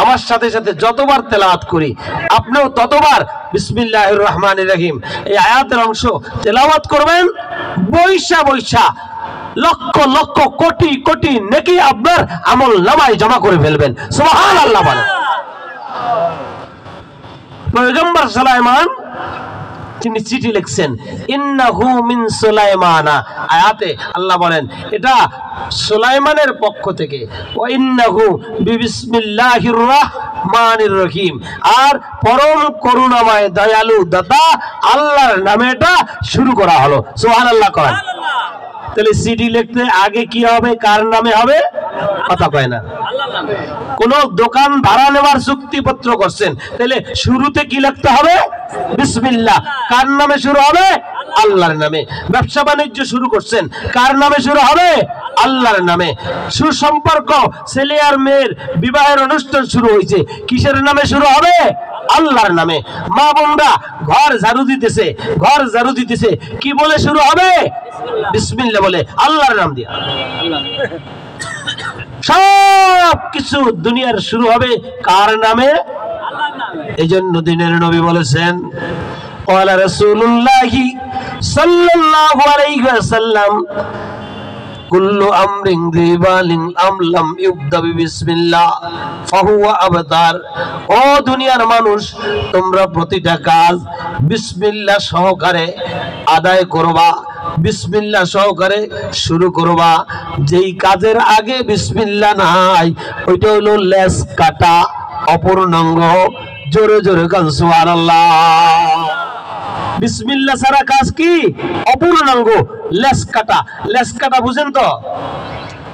আমার সাথে সাথে যতবার তেলাওয়াত করি আপনিও ততবার বিসমিল্লাহির রহমানির রহিম এই আয়াতের অংশ তেলাওয়াত করবেন। বৈশা বৈশা লক্ষ লক্ষ কোটি কোটি নেকি আপনার আমল নামায় জমা করে ফেলবেন। সুবহানাল্লাহ বলেন। পয়গম্বর সুলাইমান তিনি চিঠি লিখছেন, ইন্নাহু মিন সুলাইমানা, আয়াতে আল্লাহ বলেন এটা সুলাইমানের পক্ষ থেকে, ওয়া ইন্নাহু বিসমিল্লাহির রহমানির রহিম, আর পরম করুণাময় দয়ালু দাতা আল্লাহর নামে এটা শুরু করা হলো। সুবহানাল্লাহ করেন। তাহলে চিঠি লিখতে আগে কি হবে, কার নামে হবে? কথা কয় না। কোন দোকান ভাড়া নেওয়ার চুক্তিপত্র করছেন, তাহলে শুরুতে কি লিখতে হবে? বিসমিল্লাহ। কার নামে শুরু হবে? আল্লাহর নামে। ব্যবসা বাণিজ্য শুরু করছেন, কার নামে শুরু হবে? আল্লাহর নামে। সুসম্পর্ক ছেলে আর মেয়ের বিবাহের অনুষ্ঠান শুরু হয়েছে, কিসের নামে শুরু হবে? আল্লাহর নামে। মা বোনরা ঘর ঝাড়ু দিতেছে, ঘর ঝাড়ু দিতেছে, কি বলে শুরু হবে? বিসমিল্লাহ বলে, আল্লাহর নাম দিয়া। সব কিছু দুনিয়ার শুরু হবে কার নামে? এই জন্য দিনের নবী বলেছেন, ক্বালা রাসূলুল্লাহি সাল্লাল্লাহু আলাইহি ওয়াসাল্লাম, কুল্লু আমরিন যিবালিন আমলাম ইবদা বিসমিল্লাহ ফাহুয়া আবতার। ও দুনিয়ার মানুষ, তোমরা প্রতিটা কাজ বিসমিল্লাহ সহকারে আদায় করবা, বিসমিল্লাহ সহকারে শুরু করবা। যেই কাজের আগে বিসমিল্লাহ নাই ওইটা হলো লেস কাটা, অপূর্ণাঙ্গ। জোরে জোরে কান সুবহানাল্লাহ। বিসমিল্লাহ ছাড়া কাজ কি? অপূর্ণাঙ্গ, লেস কাটা। লেস কাটা বুঝেন তো?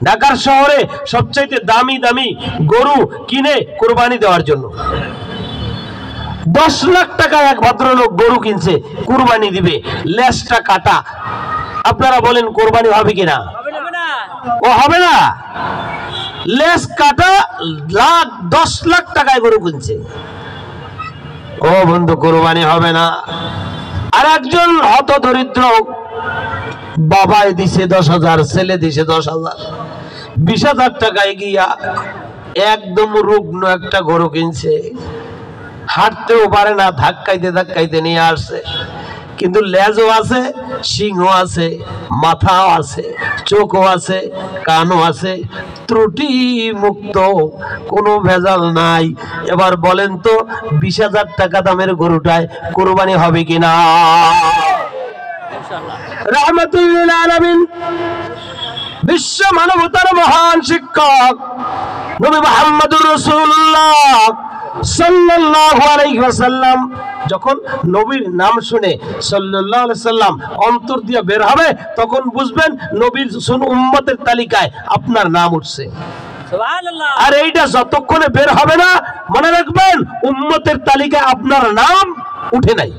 ঢাকার শহরে সবচাইতে দামি দামি গরু কিনে কুরবানি দেওয়ার জন্য 10 লাখ টাকা এক ভদ্রলোক গরু কিনছে, কুরবানি দিবে, লেসটা কাটা। আপনারা বলেন কোরবানি হবে কিনা? ও হবে না। লেস কাটা, 10 লাখ টাকায় গরু কিনছে। ও বন্ধু, কোরবানি হবে না। আর একজন হত দরিদ্র বাবাই দিছে 10,000, ছেলে দিছে 10,000, 20,000 টাকায় গিয়া একদম রুগ্ন একটা গরু কিনছে। হাঁটতেও পারে না, ধাক্কাইতে ধাক্কাইতে নিয়ে আসছে। কিন্তু লেজও আছে, সিংও আছে, মাথাও আছে, চোখও আছে, কানও আছে, ত্রুটি মুক্ত, কোনো ভেজাল নাই। এবার বলেন তো 20,000 টাকা দামের গরুটায় কুরবানি হবে কিনা? রাহমাতুল লিল আলামিন, বিশ্ব মানবতার মহান শিক্ষক নবী মুহাম্মদুর রাসূলুল্লাহ সাল্লাল্লাহু আলাইহি ওয়াসাল্লাম যখন নবীর নাম শুনে সাল্লাল্লাহু আলাইহি সাল্লাম অন্তর দিয়ে বের হবে, তখন বুঝবেন নবীর উম্মতের তালিকায় আপনার নাম উঠছে। সুবহানাল্লাহ। আর এইটা যতক্ষণে বের হবে না, মনে রাখবেন উম্মতের তালিকায় আপনার নাম উঠে নাই।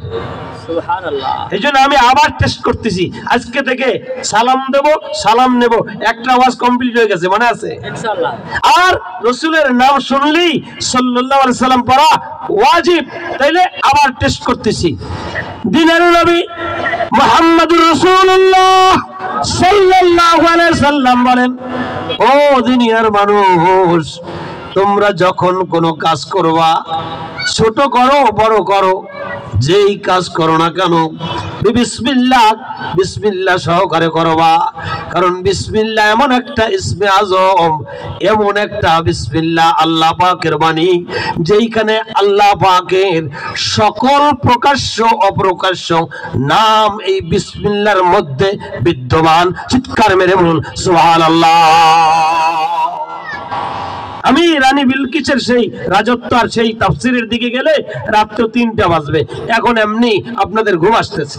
সুবহানাল্লাহ। এইজন্য আমি আবার টেস্ট করতেছি, আজকে থেকে সালাম দেব, সালাম নেব। একটা ওয়াজ কমপ্লিট হয়ে গেছে, মনে আছে ইনশাআল্লাহ। আর রাসূলের নাম শুনলেই সাল্লাল্লাহু আলাইহি সাল্লাম পড়া ওয়াজিব। তাইলে আবার টেস্ট করতেছি। দিনের নবী মুহাম্মদুর রাসূলুল্লাহ সাল্লাল্লাহু আলাইহি সাল্লাম বলেন, ও দুনিয়ার মানুষ, তোমরা যখন কোনো কাজ করবা, ছোট করো বড় করো, যেই কাজ করো না কেন বিসমিল্লাহ, বিসমিল্লাহ সহকারে করবা। কারণ বিসমিল্লাহ এমন একটা ইসমে আজম, এমন একটা বিসমিল্লাহ আল্লাহ পাকের বাণী, যেইখানে আল্লাহ পাকের সকল প্রকাশ্য অপ্রকাশ্য নাম এই বিসমিল্লাহর মধ্যে বিদ্যমান। চিৎকার মেরে বলুন সুবহানাল্লাহ। আমি রানী বিলকিসের সেই রাজত্ব আর সেই তাফসীরের দিকে গেলে রাত্র 3টা বাজবে। এখন এমনি আপনাদের ঘুম আসতেছে।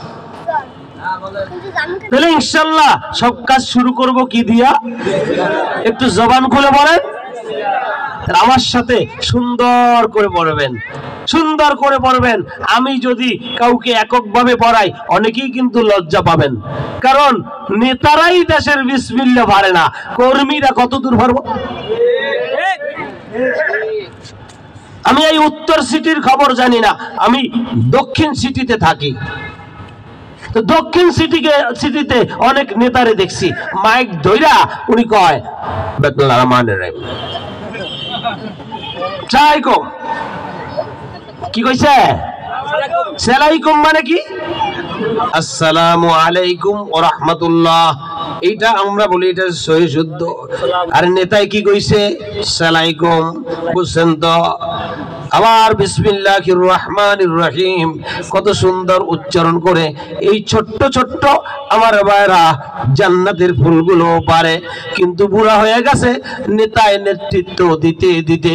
তাহলে ইনশাআল্লাহ সব কাজ শুরু করব কি দিয়া? একটু জবান খুলে বলেন। আমার সাথে সুন্দর করে পড়বেন, সুন্দর করে পড়বেন। আমি যদি কাউকে এককভাবে পড়াই, অনেকেই কিন্তু লজ্জা পাবেন, কারণ নেতারাই দেশের বিসমিল্লাহ পারে না, কর্মীরা কত দূর পারবো? আমি এই উত্তর সিটির খবর জানি না, আমি দক্ষিণ সিটিতে থাকি। তো দক্ষিণ সিটিতে অনেক নেতারে দেখছি, মাইক ধইরা উনি কয় বিসমিল্লাহির রহমানির রহিম, ট্রাই কর কি কইছে সালাইকুম মানে কি আসসালামু আলাইকুম ওয়া রাহমাতুল্লাহ এইটা আমরা বলি এটা সহি শুদ্ধ আর নেতাই কি কইছে সালাইকুম বুঝছেন তো আবার বিসমিল্লাহির রহমানির রহিম কত সুন্দর উচ্চারণ করে এই ছোট্ট ছোট্ট আমার ভাইরা জান্নাতের ফুলগুলো পারে কিন্তু বুড়া হয়ে গেছে নেতায় নেতৃত্ব দিতে দিতে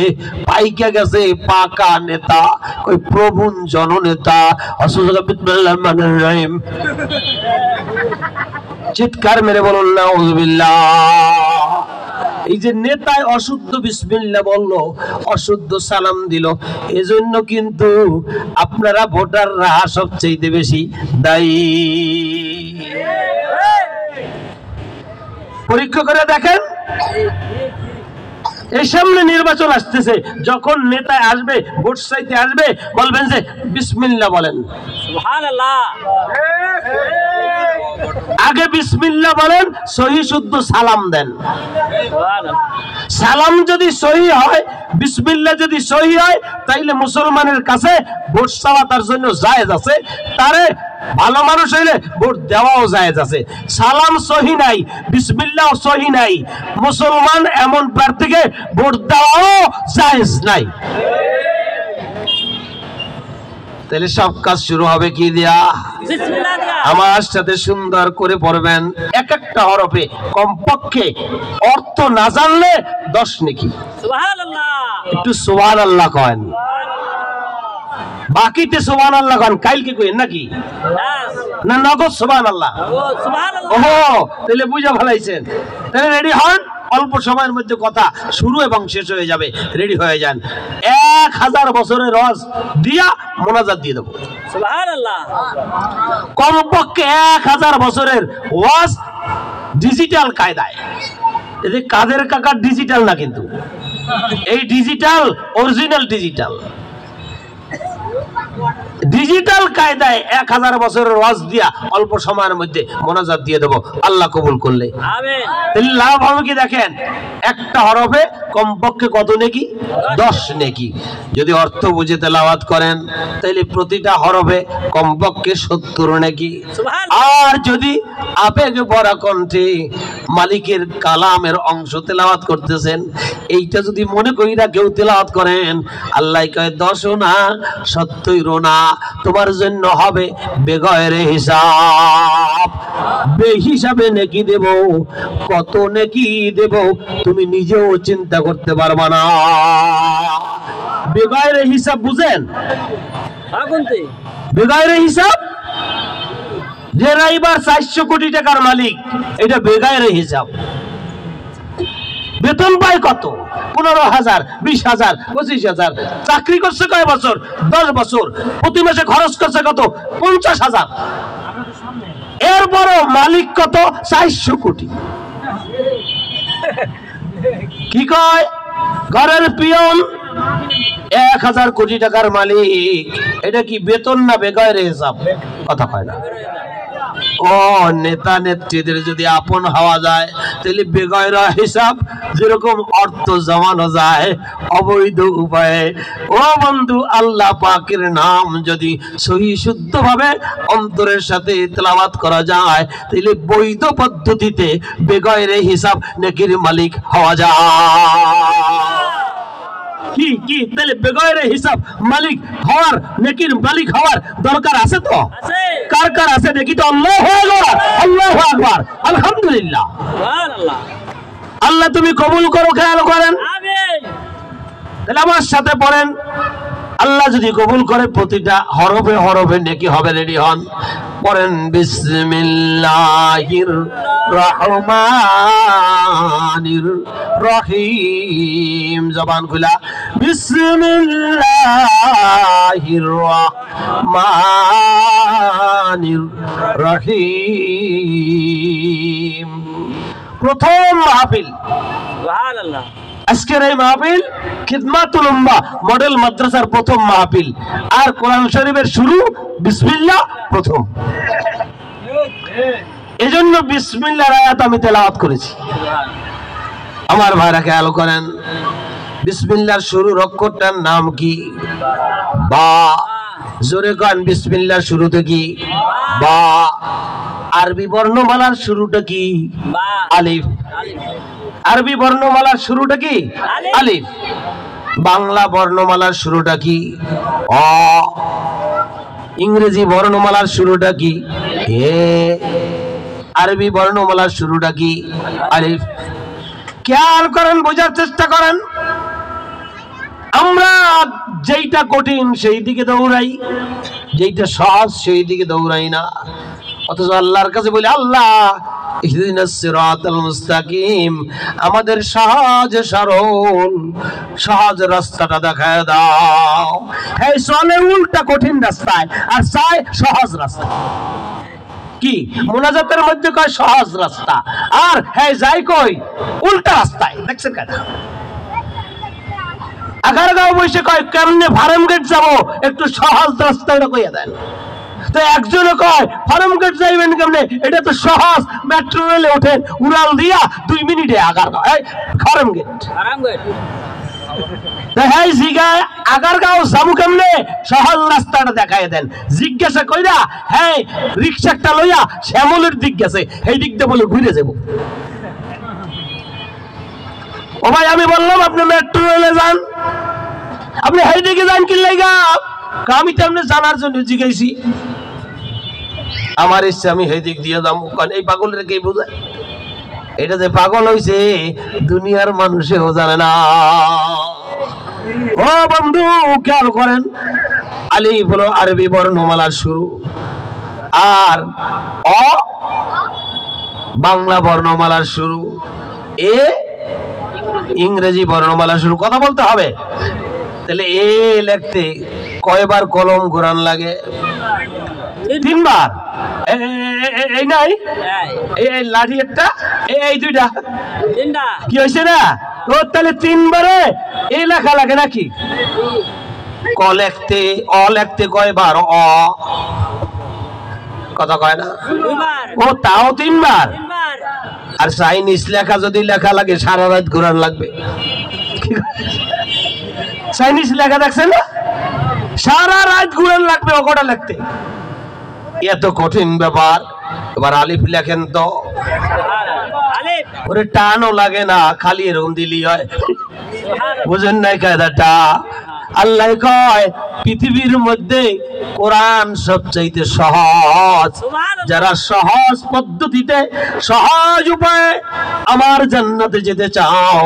পাইকা গেছে পাকা নেতা কই প্রভুন জননেতা বিসমিল্লাহির রহমানির রহিম চিৎকার মেরে বলুন নাউযুবিল্লাহ এই যে নেতায় অশুদ্ধ বিসমিল্লাহ বললো অশুদ্ধ সালাম দিল এজন্য কিন্তু আপনারা ভোটাররা সবচেয়ে বেশি দায়ী পরীক্ষা করে দেখেন এই সামনে নির্বাচন আসতেছে যখন নেতা আসবে ভোট চাইতে আসবে বলবেন যে বিসমিল্লাহ বলেন সুবহানাল্লাহ আগে বিসমিল্লাহ বলেন সহি শুদ্ধ সালাম দেন সালাম যদি সহি হয় বিসমিল্লাহ যদি সহি হয় তাইলে মুসলমানের কাছে ভোট চাওয়া তার জন্য জায়েজ আছে তারে ভালো মানুষ হইলে ভোট দেওয়াও জায়েজ আছে সালাম সহি নাই বিসমিল্লাহ সহি নাই মুসলমান এমন প্রার্থীকে ভোট দেওয়াও জায়েজ নাই তাহলে সব কাজ শুরু হবে কি দিয়া আমার সাথে সুন্দর করে পড়বেন এক একটা হরফে কমপক্ষে অর্থ না জানলে 10 নেকি সুবহানাল্লাহ একটু সুবহানাল্লাহ করেন বাকিতে সুবহানাল্লাহ করেন কালকে কইেন নাকি না নগদ সুবহানাল্লাহ ওহো তাহলে বুঝা ফলাইছেন তাহলে রেডি হন অল্প সময়ের মধ্যে কথা শুরু এবং শেষ হয়ে যাবে রেডি হয়ে যান 1000 বছরের রস দিয়া মোনাজাত দিয়ে দেব সুবহানাল্লাহ কমপক্ষে 1000 বছরের ওয়াজ ডিজিটাল কায়দায় এই কাদের কাকার ডিজিটাল না কিন্তু এই ডিজিটাল অরিজিনাল ডিজিটাল ডিজিটাল কায়দায় 1000 বছরের ওয়াজ দিয়া অল্প সময়ের মধ্যে মোনাজাত দিয়ে দেব আল্লাহ কবুল করলে আমিন তাহলে লাভ হবে কি দেখেন একটা হরফে কমপক্ষে কত নেকি 10 নেকি যদি অর্থ বুঝে তেলাওয়াত করেন তাহলে প্রতিটা হরফে কমপক্ষে 70 নেকি আর যদি আবেগে ভরা কণ্ঠে মালিকের কালামের অংশ তেলাওয়াত করতেছেন এইটা যদি মনে কইরা কেউ তেলাওয়াত করেন আল্লাহ কয় 10 না 70 না তোমার জন্য হবে বেগয়রে হিসাব বেহিসাবে নেকি দেব কত নেকি দেব তুমি নিজেও চিন্তা করতে পারবা না বেগয়রে হিসাব বুঝেন কোনতে বেগয়রে হিসাব যে রাইবার 400 কোটি টাকার মালিক এটা বেগয়রে হিসাব বেতন পায় কত 15,000 20,000 25,000 চাকরি করছে কয় বছর 10 বছর প্রতি মাসে খরচ করছে কত 50,000 এরপর মালিক কত 400 কোটি কি কয় ঘরের পিয়ন 1000 কোটি টাকার মালিক এটা কি বেতন না বেগয়রে হিসাব কথা কয় না ও নেতা নেত্রীদের যদি আপন হওয়া যায় তাহলে বেগয়রা হিসাব যেরকম অর্থ জমানো যায় অবৈধ উপায়ে ও বন্ধু আল্লাহ পাকের নাম যদি সহি শুদ্ধভাবে অন্তরের সাথে তেলাওয়াত করা যায় তাহলে বৈধ পদ্ধতিতে বেগয়রে হিসাব নেকির মালিক হওয়া যায় কি কি তাহলে বেগয়রে হিসাব মালিক হওয়ার নেকির মালিক হওয়ার দরকার আছে তো আছে কার কার আছে দেখি তো আল্লাহু আকবার আল্লাহু আকবার আলহামদুলিল্লাহ সুবহানাল্লাহ আল্লাহ তুমি কবুল করো খেয়াল করেন আমিন তাহলে আমার সাথে পড়েন আল্লাহ যদি কবুল করে প্রতিটা হরফে হরফে নেকি হবে রেডি হন পড়েন বিসমিল্লাহির রহমানির রহিম জবান খুলা বিসমিল্লাহির রহমানির রহিম প্রথম মাহফিল সুবহানাল্লাহ আজকের এই মাহফিল খিদমাতুল উম্মাহ মডেল মাদ্রাসার প্রথম মাহফিল আর কোরআন শরীফের শুরু বিসমিল্লাহ প্রথম এজন্য বিসমিল্লাহর আয়াত আমি তেলাওয়াত করেছি আমার ভাইরা খেয়াল করেন বিসমিল্লাহর শুরুর অক্ষরটার নাম কি? বা। জোরে গান, বিসমিল্লাহর শুরুতে কি? বা। আরবি বর্ণমালার শুরুটা কি? আলিফ। আরবি বর্ণমালার শুরুটা কি? আলিফ। বাংলা বর্ণমালার শুরুটা কি? অ। ইংরেজি বর্ণমালার শুরুটা কি? এ। আরবি বর্ণমালার শুরুটা কি? আলিফ। খেয়াল করেন, বোঝার চেষ্টা করেন। আমরা যেইটা কঠিন সেই দিকে দৌড়াই, যেইটা সহজ সেই দিকে দৌড়াই না। অথচ আল্লাহর কাছে বলি, আল্লাহ ইহদিনাস সিরাতাল মুস্তাকিম, আমাদের সহজ সরল সহজ রাস্তাটা দেখায় দাও। এই চলে উল্টা কঠিন রাস্তায় আর চায় সহজ রাস্তা। কি মুনাজাতের মধ্যে কয় সহজ রাস্তা, আর হ্যাঁ যাই কই উল্টা রাস্তায়। দেখছেন কেন? আগারগাঁও বসে কয় কেমনে ফার্ম গেট যাবো, একটু সহজ রাস্তাটা কইয়া দেন। তো একজনে কয় ফার্ম গেট যাইবেন কেমনে, এটা তো সহজ, মেট্রো রেলে ওঠেন, উড়াল দিয়া 2 মিনিটে আগারগাঁও। ফার্ম গেট হ্যাঁ জিগায় আগারগাঁও যাবো কেমনে, সহজ রাস্তাটা দেখাই দেন। জিজ্ঞাসা কইরা হ্যাঁ রিক্সা একটা লইয়া শ্যামলের দিক গেছে, এই দিক দিয়ে বলে ঘুরে যাবো। ও ভাই আমি বললাম আপনি মেট্রো রেলে যান, আপনি এই দিকে যান কি লাইগা? আমি তো আপনি জানার জন্য জিজ্ঞাসি, আমার ইচ্ছা আমি এই দিক দিয়ে যাবো। কারণ এই পাগলের কে বোঝায়? এটা যে পাগল হইছে দুনিয়ার মানুষেও জানে না। ও বন্ধু খেয়াল করেন, আলিফ হলো আরবি বর্ণমালার শুরু, আর অ বাংলা বর্ণমালার শুরু, এ ইংরেজি বর্ণমালার শুরু। কথা বলতে হবে। তাহলে এ লিখতে কয়বার কলম ঘোরান লাগে? 3 বার। এই নাই এই লাঠি একটা, এই দুইটা, কি হয়েছে না? ও তাহলে 3 বারে এই লেখা লাগে নাকি? ক লিখতে অ লিখতে কয়বার? অ। কথা কয় না? ও তাও 3 বার। আর চাইনিজ লেখা যদি লেখা লাগে সারা রাত ঘোরান লাগবে। চাইনিজ লেখা দেখছেন না, সারা রাত ঘুরান লাগবে ওটা লিখতে। এত কঠিন ব্যাপার। এবার আলিফ লেখেন তো, ওরে টানও লাগে না, খালি এরকম দিলি হয়। বুঝেন নাই কায়দাটা? আল্লাহ কয় পৃথিবীর মধ্যে কোরআন সবচাইতে সহজ। যারা সহজ পদ্ধতিতে সহজ উপায়ে আমার জান্নাতে যেতে চাও,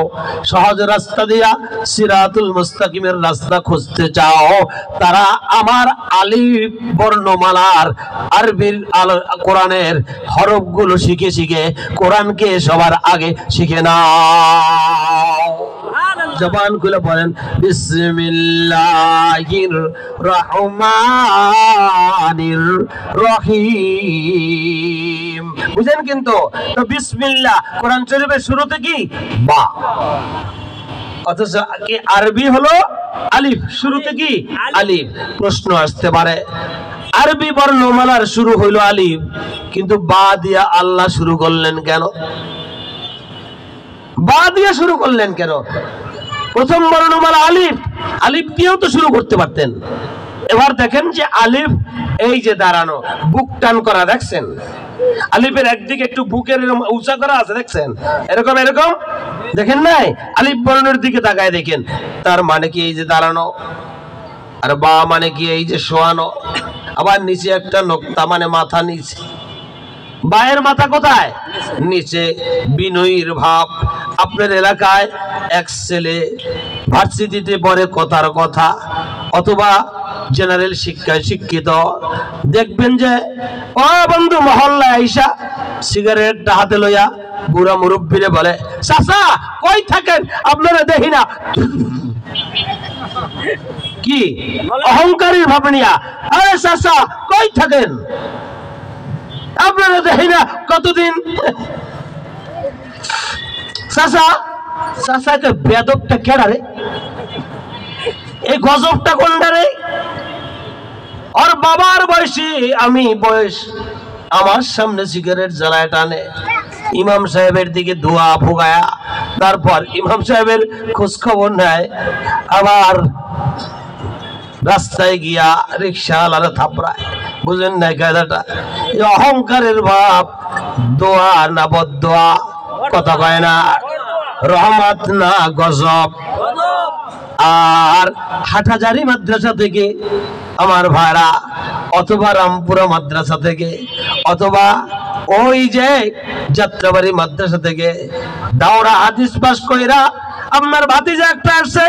সহজ রাস্তা দিয়া সিরাতুল মুস্তাকিমের রাস্তা খুঁজতে চাও, তারা আমার আলিফ বর্ণমালার আরবির কোরআনের হরফগুলো শিখে শিখে কোরআনকে সবার আগে শিখে নাও। জবান খুলে বলেন বিসমিল্লাহির রহমানির রহিম। বুঝেন কিন্তু? তো বিসমিল্লাহ কোরআন শরীফের শুরুতে কি? বা। অথচ কি আরবি হলো আলিফ, শুরুতে কি? আলিফ। প্রশ্ন আসতে পারে আরবি বর্ণমালার শুরু হইল আলিফ, কিন্তু বা দিয়া আল্লাহ শুরু করলেন কেন? বা দিয়ে শুরু করলেন কেন? প্রথম বর্ণমালা আলিফ, আলিফ দিয়েও তো শুরু করতে পারতেন। এবার দেখেন যে আলিফ এই যে দাঁড়ানো, বুক টান করা, দেখছেন? আলিফের একদিকে একটু বুকের এরকম উঁচা করা আছে, দেখছেন? এরকম এরকম দেখেন নাই? আলিফ বর্ণের দিকে তাকায় দেখেন, তার মানে কি এই যে দাঁড়ানো, আর বা মানে কি এই যে শোয়ানো। আবার নিচে একটা নোক্তা, মানে মাথা নিচে। বায়ের মাথা কোথায়? নিচে। বিনয়ীর ভাব। আপনার এলাকায় এক ছেলে ভার্সিটিতে পড়ে, কথার কথা, অথবা জেনারেল শিক্ষায় শিক্ষিত, দেখবেন যে ও বন্ধু মহল্লায় আইসা সিগারেটটা হাতে লইয়া বুড়া মুরব্বীরে বলে, চাচা কই থাকেন, আপনারা দেখি না। কি অহংকারীর ভাব নিয়া, আরে চাচা কই থাকেন, আপনারা দেখি না কতদিন। চাচা, চাচাকে বেদকটা কেডা রে? এই গজবটা কোনটা রে? ওর বাবার বয়সী আমি বয়স, আমার সামনে সিগারেট জ্বালায় টানে, ইমাম সাহেবের দিকে ধোয়া ফুগায়া তারপর ইমাম সাহেবের খোঁজ খবর নেয়, আবার রাস্তায় গিয়া রিক্সাওয়ালারা থাপড়ায়। বুঝেন না কায়দাটা? এই অহংকারের ভাব, দোয়া না বদদোয়া, কথা কয় না, রহমত না গজব। আর হাটহাজারী মাদ্রাসা থেকে আমার ভাইরা, অথবা রামপুরা মাদ্রাসা থেকে, অথবা ওই যে যাত্রাবাড়ি মাদ্রাসা থেকে দাওরা হাদিস পাস কইরা আপনার ভাতিজা একটা আসছে,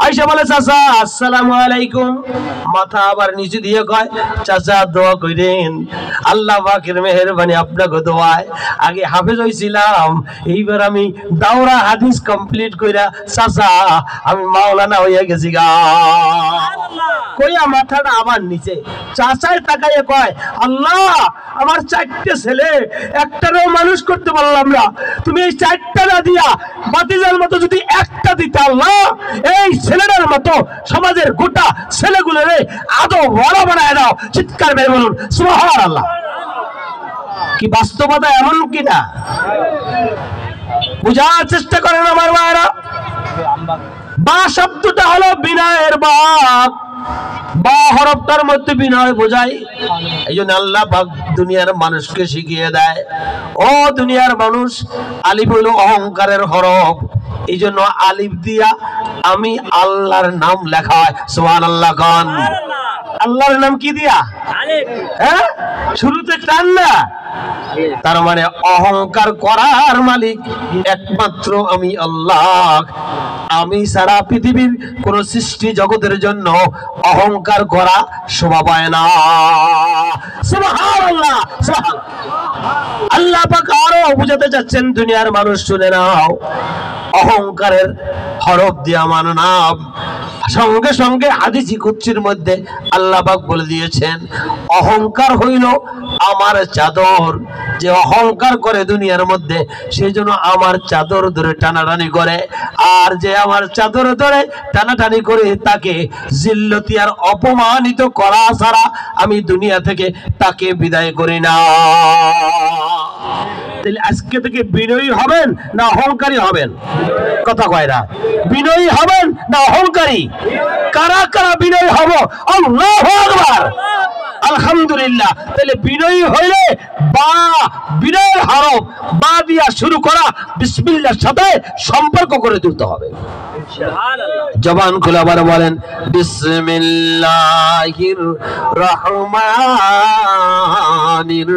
আইসা বলে চাচা আসসালামু আলাইকুম, মাথা আবার নিচে দিয়ে কয় চাচা দোয়া কইরেন, আল্লাহ পাকের মেহেরবানি আপনাকে দোয়ায় আগে হাফেজ হইছিলাম, এইবার আমি দাওরা হাদিস কমপ্লিট কইরা চাচা আমি মাওলানা হইয়া গেছি গা। কইয়া মাথাটা আবার নিচে, চাচাই তাকাইয়ে কয় আল্লাহ আমার 4টে ছেলে, একটারও মানুষ করতে পারলাম না, তুমি এই 4টা না দিয়া ভাতিজার মতো যদি একটা দিতে আল্লাহ, এই ছেলেটার মতো সমাজের গোটা ছেলেগুলোরে আদৌ বড় বানায় দাও। চিৎকার মেরে বলুন সুবহানাল্লাহ। কি বাস্তবতা এমন কিনা বুঝার চেষ্টা করেন আমার ভাইরা। বা শব্দটা হলো বিনয়ের বাপ, বা হরফটার মধ্যে বিনয় বোঝায়। এই জন্য আল্লাহ পাক দুনিয়ার মানুষকে শিখিয়ে দেয়, ও দুনিয়ার মানুষ, আলিফ হলো অহংকারের হরফ, এই জন্য আলিফ দিয়া আমি আল্লাহর নাম লেখা হয়। সুবহানাল্লাহ গান। আল্লাহর নাম কি দিয়া? আলিফ। হ্যাঁ, শুরুতে টান না, তার মানে অহংকার করার মালিক একমাত্র আমি আল্লাহ। আমি সারা পৃথিবীর কোন সৃষ্টি জগতের জন্য অহংকার করা শোভা পায় না। সুবহানাল্লাহ। আল্লাহ পাক আরো বুঝাতে চাচ্ছেন, দুনিয়ার মানুষ শুনে নাও, অহংকারের হরফ দিয়ে আমার নাম। সঙ্গে সঙ্গে হাদিসি কুদসির মধ্যে আল্লাহ পাক বলে দিয়েছেন, অহংকার হইল আমার চাদর, যে অহংকার করে দুনিয়ার মধ্যে সেই জন্য আমার চাদর ধরে টানাটানি করে, আর যে আমার চাদর ধরে টানাটানি করে তাকে জিল্লতি আর অপমানিত করা ছাড়া আমি দুনিয়া থেকে তাকে বিদায় করি না। তাহলে আজকে থেকে বিনয়ী হবেন না অহংকারী হবেন? কথা কয় না। বিনয়ী হবেন না অহংকারী? কারা কারা বিনয়ী হব? আল্লাহু আকবার, আলহামদুলিল্লাহ। তাহলে বিনয়ী হইলে বা বিনয়ের হরফ বা দিয়া শুরু করা বিসমিল্লাহর সাথে সম্পর্ক করে তুলতে হবে। জবান খুলে আবার বলেন বিসমিল্লাহির রহমানির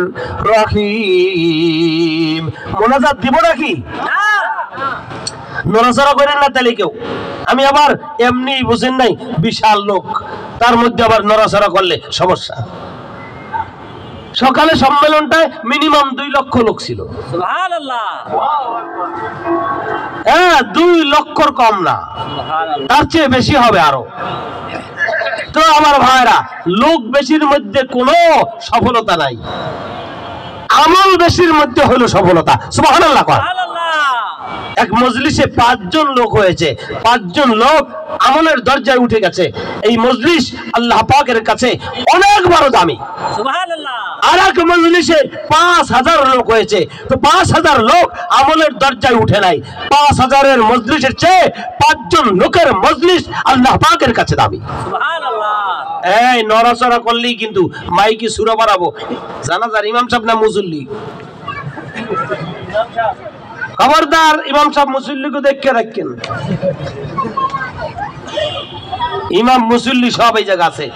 রহিম। মোনাজাত দিব নাকি? নড়াচড়া করেন না তাহলে কেউ। আমি আবার এমনি বুঝেন নাই, বিশাল লোক, তার মধ্যে আবার নড়াচড়া করলে সমস্যা। সকালে সম্মেলনটায় মিনিমাম 2 লক্ষ লোক ছিল। সুবহানাল্লাহ। হ্যাঁ, 2 লক্ষর কম না, তার চেয়ে বেশি হবে আরো। তো আমার ভাইরা, লোক বেশির মধ্যে কোনো সফলতা নাই, আমল বেশির মধ্যে হলো সফলতা। সুবহানাল্লাহ। এক মজলিসে 5 জন লোক হয়েছে, 5 জন লোক আমলের দরজায় উঠে গেছে। এই মজলিস আল্লাহ পাকের কাছে অনেক বড় দামি। সুবহানাল্লাহ। আর এক মজলিসে 5000 লোক হয়েছে, তো 5000 লোক আমলের দরজায় উঠে নাই। 5000-এর মজলিসের চেয়ে 5 জন লোকের মজলিস আল্লাহ পাকের কাছে দামি। সুবহানাল্লাহ। এই নড়াচড়া করলেই কিন্তু মাইকে সুরা বাড়াবো। জানাজার ইমাম সাহেব না মুসল্লি? খবরদার, ইমাম সাহেব মুসল্লিকে দেখে রাখেন। ইমাম মুসল্লি সব এই জায়গা আছে।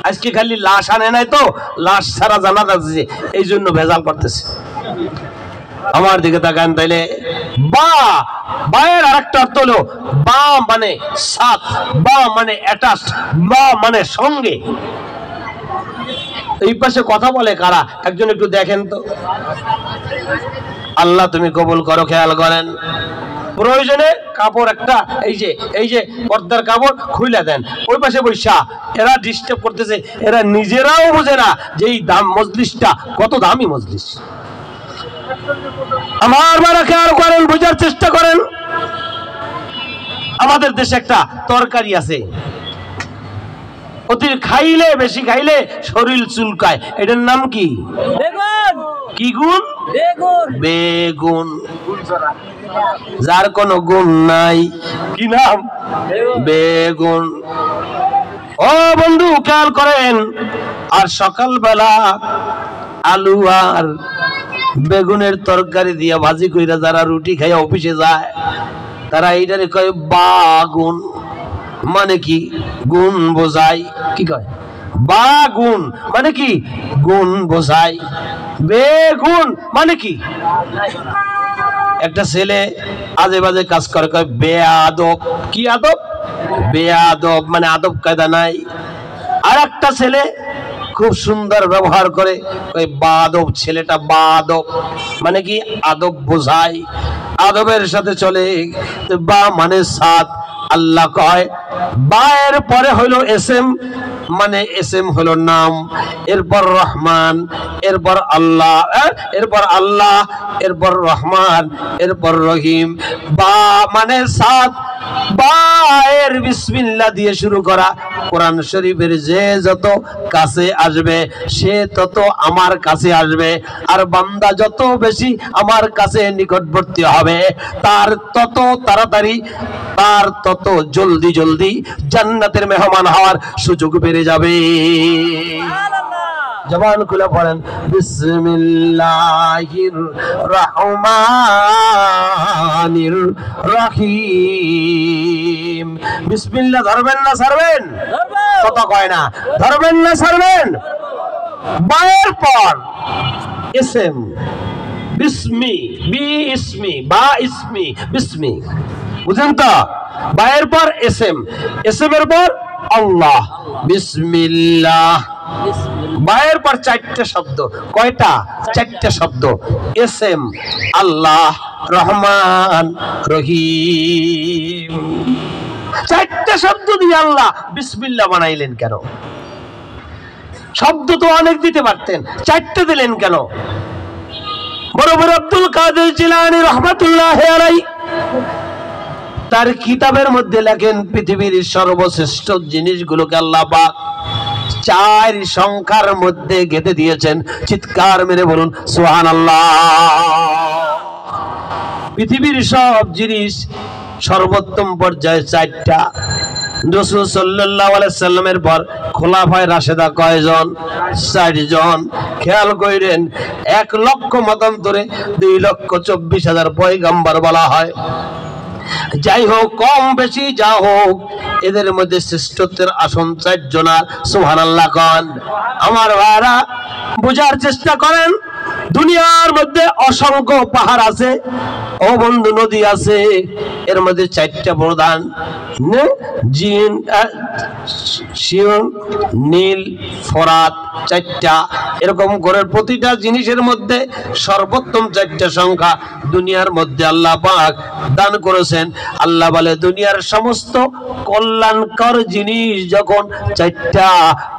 আজকে খালি লাশ আনে নাই তো, লাশ ছাড়া জানাজা দিছে, এই জন্য ভেজাল করতেছে। আমার দিকে তাকান তাইলে। বা বায়ের আরেকটা অর্থ হলো বা মানে সাথ, বা মানে অ্যাটাচড, বা মানে সঙ্গে। এই পাশে কথা বলে কারা? একজন একটু দেখেন তো। আল্লাহ তুমি কবুল করো। খেয়াল করেন, প্রয়োজনে কাপড় একটা এই যে পর্দার কাপড় খুলে দেন। ওই পাশে বৈশা এরা ডিস্টার্ব করতেছে, এরা নিজেরাও বোঝে না যে এই দাম মজলিসটা কত দামি মজলিস। আমার বারা খেয়াল করেন, বোঝার চেষ্টা করেন। আমাদের দেশে একটা তরকারি আছে, অতি খাইলে, বেশি খাইলে শরীর চুলকায়, এটার নাম কি? কি গুণ? বেগুন। যার কোনো গুণ নাই, কি নাম? বেগুন। ও বন্ধু খেয়াল করেন, আর সকালবেলা আলু আর বেগুনের তরকারি দিয়া ভাজি কইরা যারা রুটি খাইয়া অফিসে যায়, তারা এইটারে কয় বাগুন। মানে কি? গুণ বোঝায়। কি কয়? বাগুন মানে কি? গুণ বোঝায়। বেগুন মানে কি? একটা ছেলে আজে বাজে কাজ করে, কয় বেয়াদব। কি আদব? বেয়াদব মানে আদব কায়দা নাই। আর একটা ছেলে খুব সুন্দর ব্যবহার করে, কয় বাদব। ছেলেটা বাদব মানে কি? আদব বোঝায়, আদবের সাথে চলে। বা মানে সাত। আল্লাহ কয় বা এর পরে হইল এসএম, মানে এসএম হলো নাম, এরপর রহমান, এরপর আল্লাহ, এরপর আল্লাহ, এরপর রহমান, এরপর রহিম। বা মানে সাত। বা এর বিসমিল্লাহ দিয়ে শুরু করা। কোরআন শরীফের যে যত কাছে আসবে সে তত আমার কাছে আসবে, আর বান্দা যত বেশি আমার কাছে নিকটবর্তী হবে তার তত তাড়াতাড়ি, তার তত জলদি জলদি জান্নাতের মেহমান হওয়ার সুযোগ বেড়ে যাবে। জবান খুলে পড়েন বিসমিল্লাহির রহমানির রহিম। বিসমিল্লাহ ধরবেন না ছাড়বেন? কথা কয় না। ধরবেন না ছাড়বেন? বায়ের পর ইসম, বিসমি, বি ইসমি, বা ইসমি, বিসমি। বুঝেন তো? বায়ের পর এসএম, এসএম এর পর আল্লাহ, বিসমিল্লাহ। বায়ের পর চারটে শব্দ। কয়টা? চারটে শব্দ। এসএম, আল্লাহ, রহমান, রহিম। চারটে শব্দ দিয়ে আল্লাহ বিসমিল্লাহ বানাইলেন কেন? শব্দ তো অনেক দিতে পারতেন, চারটে দিলেন কেন? বড় আব্দুল কাদের জিলানী রহমাতুল্লাহি আলাইহি তার কিতাবের মধ্যে লেখেন পৃথিবীর সর্বশ্রেষ্ঠ জিনিসগুলোকে আল্লাহ পাক চার সংখ্যার মধ্যে গেঁথে দিয়েছেন। চিৎকার মেরে বলুন সুবহানাল্লাহ। পৃথিবীর সব জিনিস সর্বোত্তম পর্যায়ে চারটা। রাসূল সাল্লাল্লাহু আলাইহি সাল্লামের পর খোলাফায়ে রাশেদা কয়জন? 4 জন। খেয়াল করেন, 1 লক্ষ মতান্তরে 2,24,000 পয়গম্বর বলা হয়। যাই হোক, কম বেশি যা হোক, এদের মধ্যে শ্রেষ্ঠত্বের আসন 4 জনার। সুবহানাল্লাহ কোন। আমার ভাইরা বোঝার চেষ্টা করেন, দুনিয়ার মধ্যে অসংখ্য পাহাড় আছে, ও বন্ধু নদী আছে, এর মধ্যে 4টা প্রধান, জিন, শিওন, নীল, ফোরাত, 4টা। এরকম করে প্রতিটা জিনিসের মধ্যে সর্বোত্তম 4টা সংখ্যা দুনিয়ার মধ্যে আল্লাহ পাক দান করেছেন। আল্লাহ বলে দুনিয়ার সমস্ত কল্যাণকর জিনিস যখন 4টা,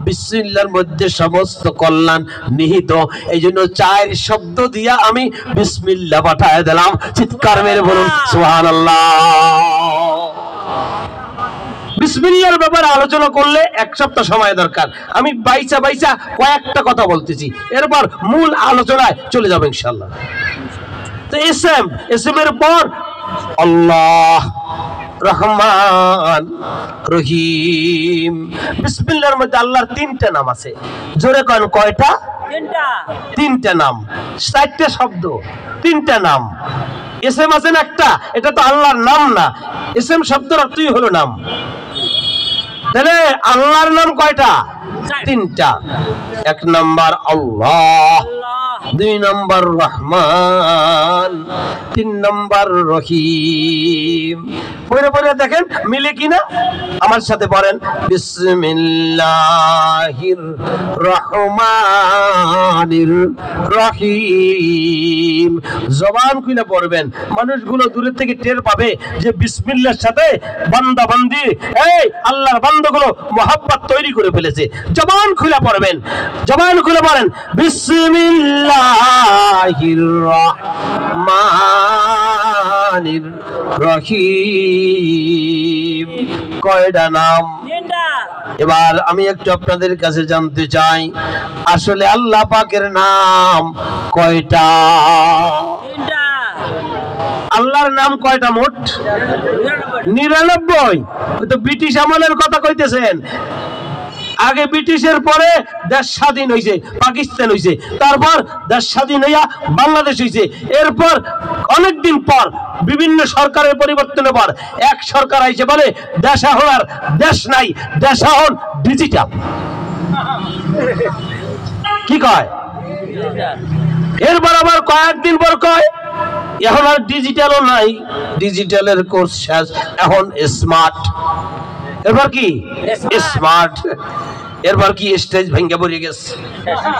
বিসমিল্লাহর মধ্যে সমস্ত কল্যাণ নিহিত। এই জন্য 4 শব্দ দিয়া আমি বিসমিল্লাহ পাঠায় দিলাম। চিৎকার মেরে বলুন সুবহানাল্লাহ। বিসমিল্লাহর ব্যাপারে আলোচনা করলে 1 সপ্তাহ সময় দরকার। আমি বাইচা কয়েকটা কথা বলতেছি, এরপর মূল আলোচনায় চলে যাব ইনশাআল্লাহ। তো এসএম এর পর আল্লাহ, রহমান, রহিম। বিসমিল্লাহর মধ্যে আল্লাহর 3টা নাম আছে। জোরে কোন কয়টা? 3টা নাম, 4টা শব্দ, 3টা নাম। এসএম আছেন একটা, এটা তো আল্লাহর নাম না। এসএম শব্দের অর্থই হলো নাম। তাহলে আল্লাহর নাম কয়টা? 3টা। 1 নাম্বার আল্লাহ, 2 নাম্বার রহমান, 3 নাম্বার রহিম। পরে দেখেন মিলে কিনা। আমার সাথে পড়েন বিসমিল্লাহির রহমানির রহিম। জবান খুলে পড়বেন, মানুষগুলো দূরের থেকে টের পাবে যে বিসমিল্লাহর সাথে বান্দা বান্দি, এই আল্লাহর বান্দাগুলো মহব্বত তৈরি করে ফেলেছে। জবান খুলে পড়বেন, জবান খুলে পড়েন বিসমিল্লাহির রহমান রহমানির রহিম। কয়টা নাম? এবার আমি একটু আপনাদের কাছে জানতে চাই, আসলে আল্লাহ পাকের নাম কয়টা? আল্লাহর নাম কয়টা মোট? 99। তো ব্রিটিশ আমলের কথা কইতেছেন। আগে ব্রিটিশের পরে দেশ স্বাধীন হয়েছে, পাকিস্তান হয়েছে, তারপর দেশ স্বাধীন হইয়া বাংলাদেশ হয়েছে, এরপর অনেকদিন পর বিভিন্ন সরকারের পরিবর্তনের পর এক সরকার আইছে বলে দেশ এখন আর দেশ নাই, দেশ এখন ডিজিটাল। কি কয়? এরপর আবার কয়েকদিন পর কয় এখন আর ডিজিটালও নাই, ডিজিটালের কোর্স শেষ, এখন স্মার্ট। এরপর কি স্মার্ট, এরপর কি স্টেজ ভেঙে পড়ে গেছে।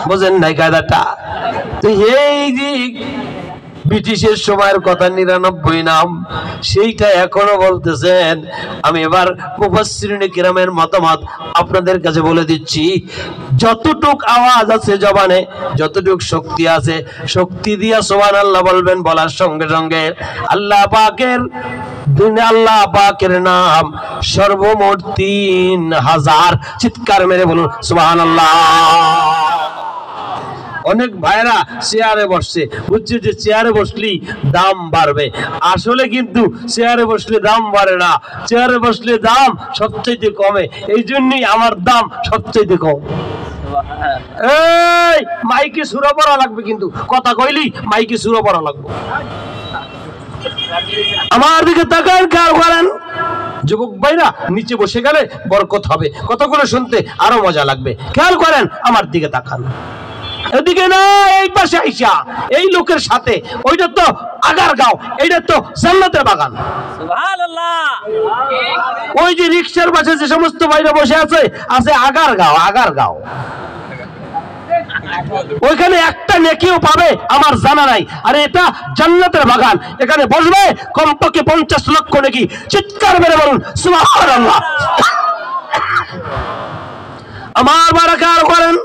বুঝেন নাই কায়দাটা? তো এই যে ব্রিটিশের সময়ের কথা 99 নাম, সেইটা এখনো বলতেছেন। আমি এবার মুফাসসিরিনে কিরামের মতামত আপনাদের কাছে বলে দিচ্ছি। যতটুক আওয়াজ আছে জবানে, যতটুক শক্তি আছে, শক্তি দিয়া সুবহানাল্লাহ বলবেন। বলার সঙ্গে সঙ্গে আল্লাহ পাকের আল্লাহ পাকের নাম সর্বমোট 3000। চিৎকার মেরে বলুন সুবহানাল্লাহ। অনেক ভাইরা চেয়ারে বসছে, বুঝছে যে চেয়ারে বসলেই দাম বাড়বে। আসলে কিন্তু চেয়ারে বসলে দাম বাড়ে না, চেয়ারে বসলে দাম সবচাইতে কমে। এই জন্যই আমার দাম সবচাইতে কম। এই মাইকে সুরা পড়া লাগবে, কিন্তু কথা কইলি মাইকে সুরা পড়া লাগবে। আমার দিকে তাকান, খেয়াল করেন। যুবক ভাইরা নিচে বসে গেলে বরকত হবে, কথাগুলো শুনতে আরো মজা লাগবে। খেয়াল করেন, আমার দিকে তাকান। এদিকে না, এই পাশে আইসা এই লোকের সাথে। ওইটা তো আগারগাঁও, এইটা তো জান্নাতের বাগান। সুবহানাল্লাহ। ওই যে রিকশার পাশে যে সমস্ত ভাইরা বসে আছে, আছে আগারগাঁও। আগারগাঁও ওইখানে একটা নেকিও পাবে আমার জানা নাই। আর এটা জান্নাতের বাগান, এখানে বসবে কমপক্ষে 50 লক্ষ নেকি। চিৎকার মেরে বলুন সুবহানাল্লাহ। আমার বারাকার করেন,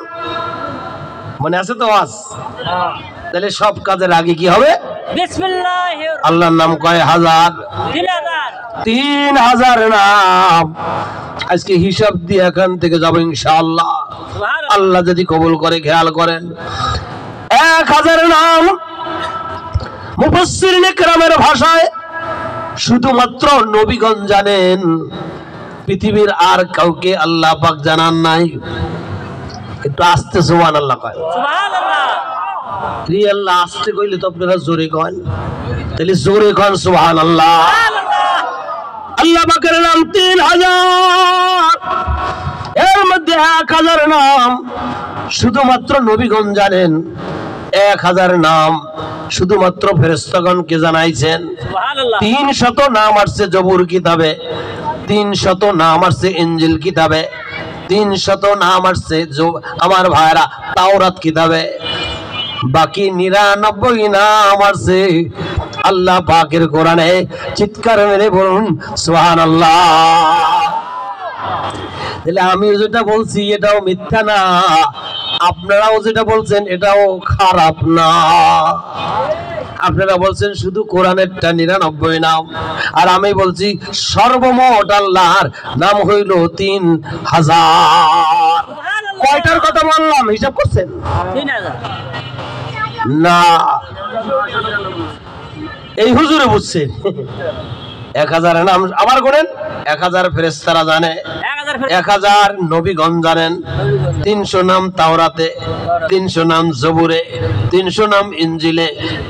মনে আছে তো আওয়াজ? তাহলে সব কাজের আগে কি হবে? বিসমিল্লাহির। আল্লাহর নাম কয় হাজার? 3000 নাম। আজকে হিসাব দিয়ে এখান থেকে যাবো ইনশাআল্লাহ, আল্লাহ যদি কবুল করে। খেয়াল করেন, 1000 নাম মুফাসসিরিনে কেরামের ভাষায় শুধুমাত্র নবীগণ জানেন, পৃথিবীর আর কাউকে আল্লাহ পাক জানান নাই। একটু আস্তে সুবহানাল্লাহ কয়। সুবহানাল্লাহ। রিয়াল্লাহ আস্তে কইলে তো আপনারা জোরে কন, তাহলে জোরে কন সুবহানাল্লাহ। আল্লাহ পাকের নাম 3000, এর মধ্যে 1000 নাম শুধুমাত্র নবীগণ জানেন। 1000 নাম শুধুমাত্র ফেরেশতাগণকে জানাইছেন। সুবহানাল্লাহ। 300 নাম আসছে জবুর কিতাবে, 300 নাম আসছে ইনজিল কিতাবে, 300 নাম আসছে আমার ভাইরা তাওরাত কিতাবে। বাকি 99 নাম আসছে আল্লাহ পাকের কোরআনে। চিৎকার মেরে বলুন সুবহানাল্লাহ। তাহলে আমি যেটা বলছি এটাও মিথ্যা না, আপনারাও যেটা বলছেন এটাও খারাপ না। আপনারা বলছেন শুধু কোরআনেরটা 99 নাম, আর আমি বলছি সর্বমোট আল্লাহর নাম হইল 3000। কয়টার কথা বললাম হিসাব করছেন? 3000 না, এই হুজুরে বুঝছে। 1000 নাম আবার গোনেন। 1000 ফেরেশতারা জানে, 1000 নবীগণ জানেন, 300 নাম তাওরাতে, 300 নাম জবুরে, 300 নাম ইনজিলে,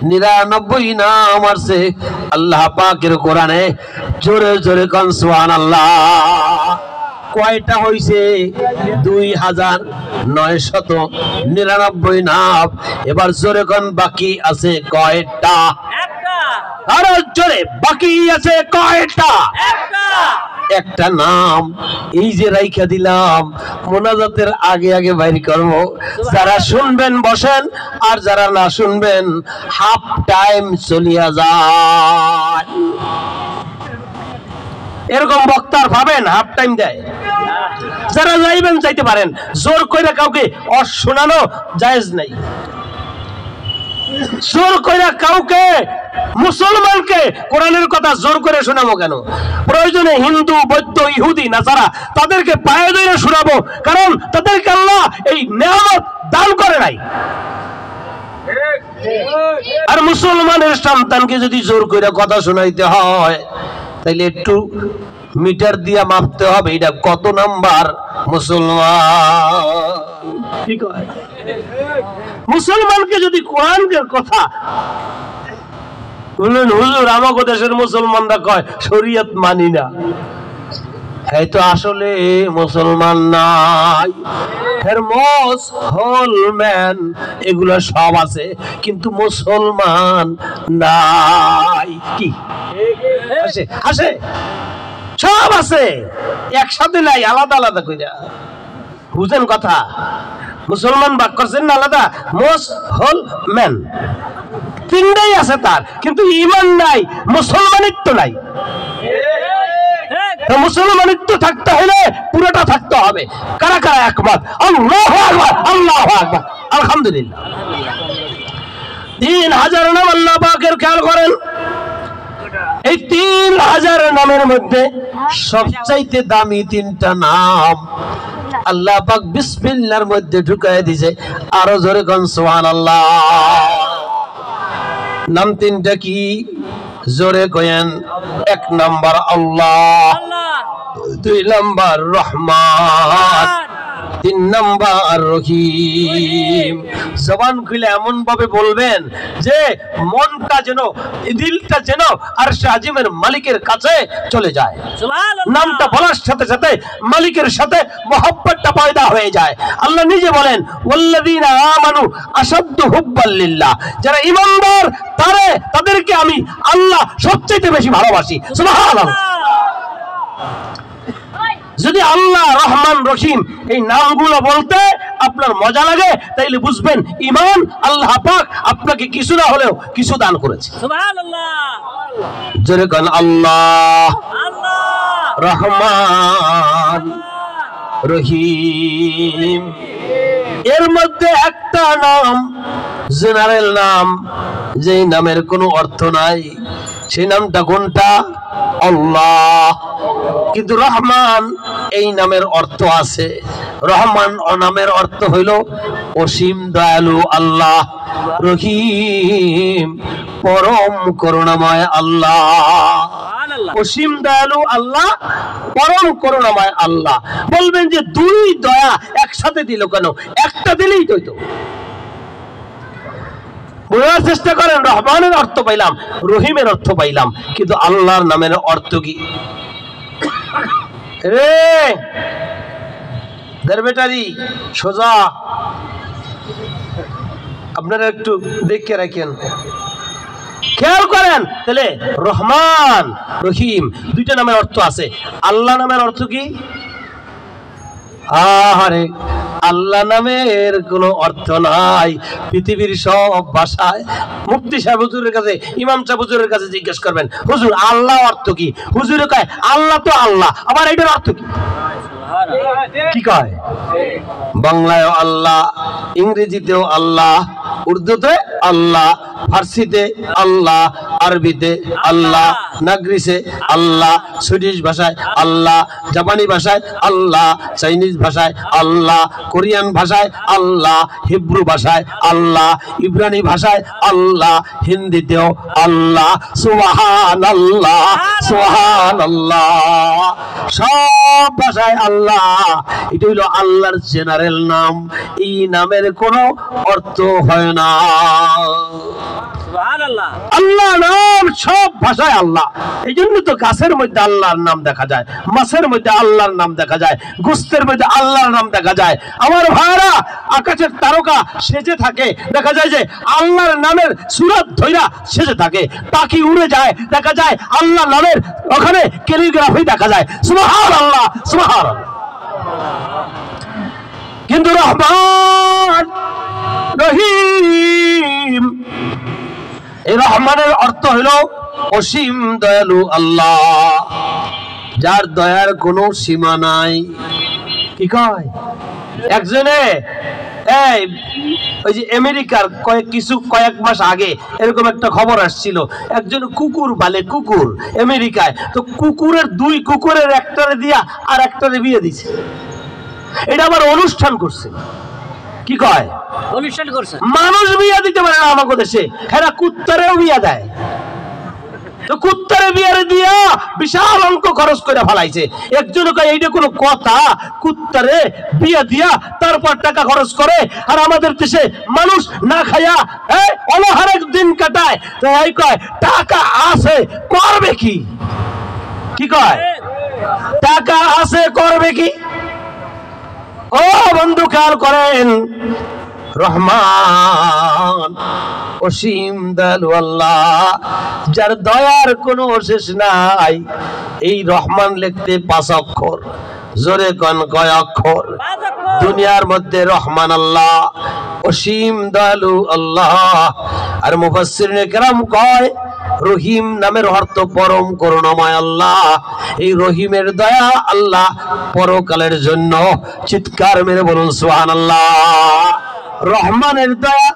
99 নাম আছে আল্লাহ পাকের কোরআনে। জোরে জোরে কোন সুবহানাল্লাহ। কয়টা হইছে? 2999 নাম। এবার জোরে কোন বাকি আছে কয়টা? আরো জোরে, বাকি আছে কয়টা? একটা নাম। এই যে রাইখা দিলাম, মোনাজাতের আগে আগে বাইর করব। যারা শুনবেন বসেন, আর যারা না শুনবেন হাফ টাইম চলিয়া যায়। এরকম বক্তার ভাবেন হাফ টাইম দেয়। যারা যাইবেন যাইতে পারেন, জোর কইরা কাউকে অশোনানো জায়েজ নাই। জোর কইরা কাউকে মুসলমানকে কোরআনের কথা জোর করে শোনাবো কেন? প্রয়োজনে হিন্দু, বৌদ্ধ, ইহুদি, নাসারা তাদেরকে পায়ে ধরে শোনাবো, কারণ তাদেরকে আল্লাহ এই নেয়ামত দান করে নাই। আর মুসলমানের সন্তানকে যদি জোর করে কথা শোনাইতে হয় তাইলে একটু মিটার দিয়া মাপতে হবে, এটা কত নাম্বার মুসলমান। ঠিক হয়, মুসলমানকে যদি কোরআনের কথা বললেন, হুজুর আমাকে দেশের মুসলমানরা কয় শরীয়ত মানি না, এই তো আসলে মুসলমান নাই। মুসলমান এগুলো সব আছে কিন্তু মুসলমান নাই। কি আসে আসে সব আছে, একসাথে নাই, আলাদা আলাদা কইরা। বুঝেন কথা? মুসলমান ভাগ করছেন না আলাদা, মুসলমান তিনটাই আছে তার, কিন্তু ঈমান নাই, মুসলমানিত্ব নাই। মুসলমানিত্ব থাকতে হলে পুরোটা থাকতে হবে। কারা কারা একমত? আল্লাহু আকবার, আল্লাহু আকবার, আলহামদুলিল্লাহ। 3000 নাম আল্লাহ পাকের, খেয়াল করেন। এই 3000 নামের মধ্যে সবচাইতে দামি 3টা নাম আল্লাহ পাক বিসমিল্লাহর মধ্যে ঢুকায় দিয়েছে। আরো জোরে কোন সুবহানাল্লাহ। নাম 3টা কি? জোরে কয়েন। 1 নাম্বার আল্লাহ, 2 নাম্বার রহমান, 3 নাম্বার রহিম। জবান খুলে এমন ভাবে বলবেন যে মনটা যেন, দিলটা যেন আরশে আজিমের মালিকের কাছে চলে যায়। নামটা বলার সাথে সাথে মালিকের সাথে মহব্বতটা পয়দা হয়ে যায়। আল্লাহ নিজে বলেন, ওয়াল্লাযীনা আমানু আশাদ্দু হুব্বাল লিল্লাহ, যারা ঈমানদার তাদেরকে আমি আল্লাহ সবচেয়ে বেশি ভালোবাসি। সুবহানাল্লাহ। যদি আল্লাহ, রহমান, রহিম এই নামগুলো বলতে আপনার মজা লাগে তাইলে বুঝবেন ঈমান আল্লাহ পাক আপনাকে কিছু না হলেও কিছু দান করেছে। সুবহানাল্লাহ। জোরে কোন আল্লাহ, রহমান, রহিম। এর মধ্যে একটা নাম জেনারেল নাম, যেই নামের কোনো অর্থ নাই, সেই নামটা কোনটা? আল্লাহ। কিন্তু রহমান এই নামের অর্থ আছে। রহমান নামের অর্থ হইল অসীম দয়ালু আল্লাহ। রহিম পরম করুণাময় আল্লাহ। অসীম দয়ালু আল্লাহ, পরম করুণাময় আল্লাহ। বলবেন যে 2 দয়া একসাথে দিল কেন? একটা দিলেই তো হইতো। বোঝার চেষ্টা করেন, রহমানের অর্থ পাইলাম, রহিমের অর্থ পাইলাম, কিন্তু আল্লাহর নামের অর্থ কি? রে বেটারি সোজা, আপনারা একটু দেখে রাখেন, খেয়াল করেন। তাহলে রহমান, রহিম 2টা নামের অর্থ আছে। আল্লাহ নামের অর্থ কি? আরে আল্লাহ নামের কোনো অর্থ নাই। পৃথিবীর সব ভাষায় মুফতি সাহেব হুজুরের কাছে, ইমাম সাহেব হুজুরের কাছে জিজ্ঞেস করবেন, হুজুর আল্লাহ অর্থ কি? হুজুরে কয় আল্লাহ তো আল্লাহ, আবার এটার অর্থ কি? কি কয়? বাংলায় আল্লাহ, ইংরেজিতেও আল্লাহ, উর্দুতে আল্লাহ, ফার্সিতে আল্লাহ, আরবিতে আল্লাহ, নাগরিসে আল্লাহ, সুইডিশ ভাষায় আল্লাহ, জাপানি ভাষায় আল্লাহ, চাইনিজ ভাষায় আল্লাহ, কোরিয়ান ভাষায় আল্লাহ, হিব্রু ভাষায় আল্লাহ, ইব্রানি ভাষায় আল্লাহ, হিন্দিতেও আল্লাহ। সুবহানাল্লাহ, সুবহানাল্লাহ। সব ভাষায় আল্লাহ। এটা হলো আল্লাহর জেনারেল নাম। এই নামের কোনো অর্থ হয় না। আল্লাহ নাম সব ভাষায় আল্লাহ। এই জন্য তো গাছের মধ্যে আল্লাহর নাম দেখা যায়, মাছের মধ্যে আল্লাহর নাম দেখা যায়, গোস্তের মধ্যে আল্লাহর নাম দেখা যায়। আমার ভাইরা, আকাশের তারকা সেজে থাকে, দেখা যায় যে আল্লাহর নামের সূরত ধইরা সেজে থাকে। পাখি উড়ে যায়, দেখা যায় আল্লাহর নামের ওখানে ক্যালিগ্রাফি দেখা যায়। সুবহানাল্লাহ, সুবহানাল্লাহ। কিন্তু রহমান, রহিম, এই রহমানের অর্থ হইল অসীম দয়ালু আল্লাহ, যার দয়ার কোনো সীমা নাই। কি কয়? একজনে এই ওই যে আমেরিকার কয়েক মাস আগে এরকম একটা খবর আসছিল, একজন কুকুর পালে, কুকুর আমেরিকায়, তো কুকুরের 2 কুকুরের একটারে দিয়া আর একটারে বিয়ে দিছে। এটা আবার অনুষ্ঠান করছে, কি কয় অনুষ্ঠান করছে। মানুষ বিয়ে দিতে পারে না আমাদের দেশে, এরা কুত্তারেও বিয়ে দেয়। তো কুত্তারে বিয়ারে দিয়া বিশাল অঙ্ক খরচ করে ফেলাইছে। একজন কয় এইটা কোনো কথা, কুত্তারে বিয়া দিয়া তারপর টাকা খরচ করে, আর আমাদের দেশে মানুষ না খায়া অনাহারে দিন কাটায়। তো এই কয় টাকা আছে করবে কি, কি কয় টাকা আছে করবে কি? ও বন্ধু খেয়াল করেন, রহমান অসীম দয়ালু আল্লাহ, যার দয়ার কোনো শেষ নাই। এই রহমান লিখতে 5 অক্ষর, জোরে কোন কয় অক্ষর? দুনিয়ার মধ্যে রহমান আল্লাহ, অসীম দয়ালু আল্লাহ। আর মুফাসসিরিনে কেরাম কয় রহিম নামের অর্থ পরম করুণাময় আল্লাহ। এই রহিমের দয়া আল্লাহ পরকালের জন্য, চিৎকার মেরে বলুন সুবহানাল্লাহ। রহমানের দয়া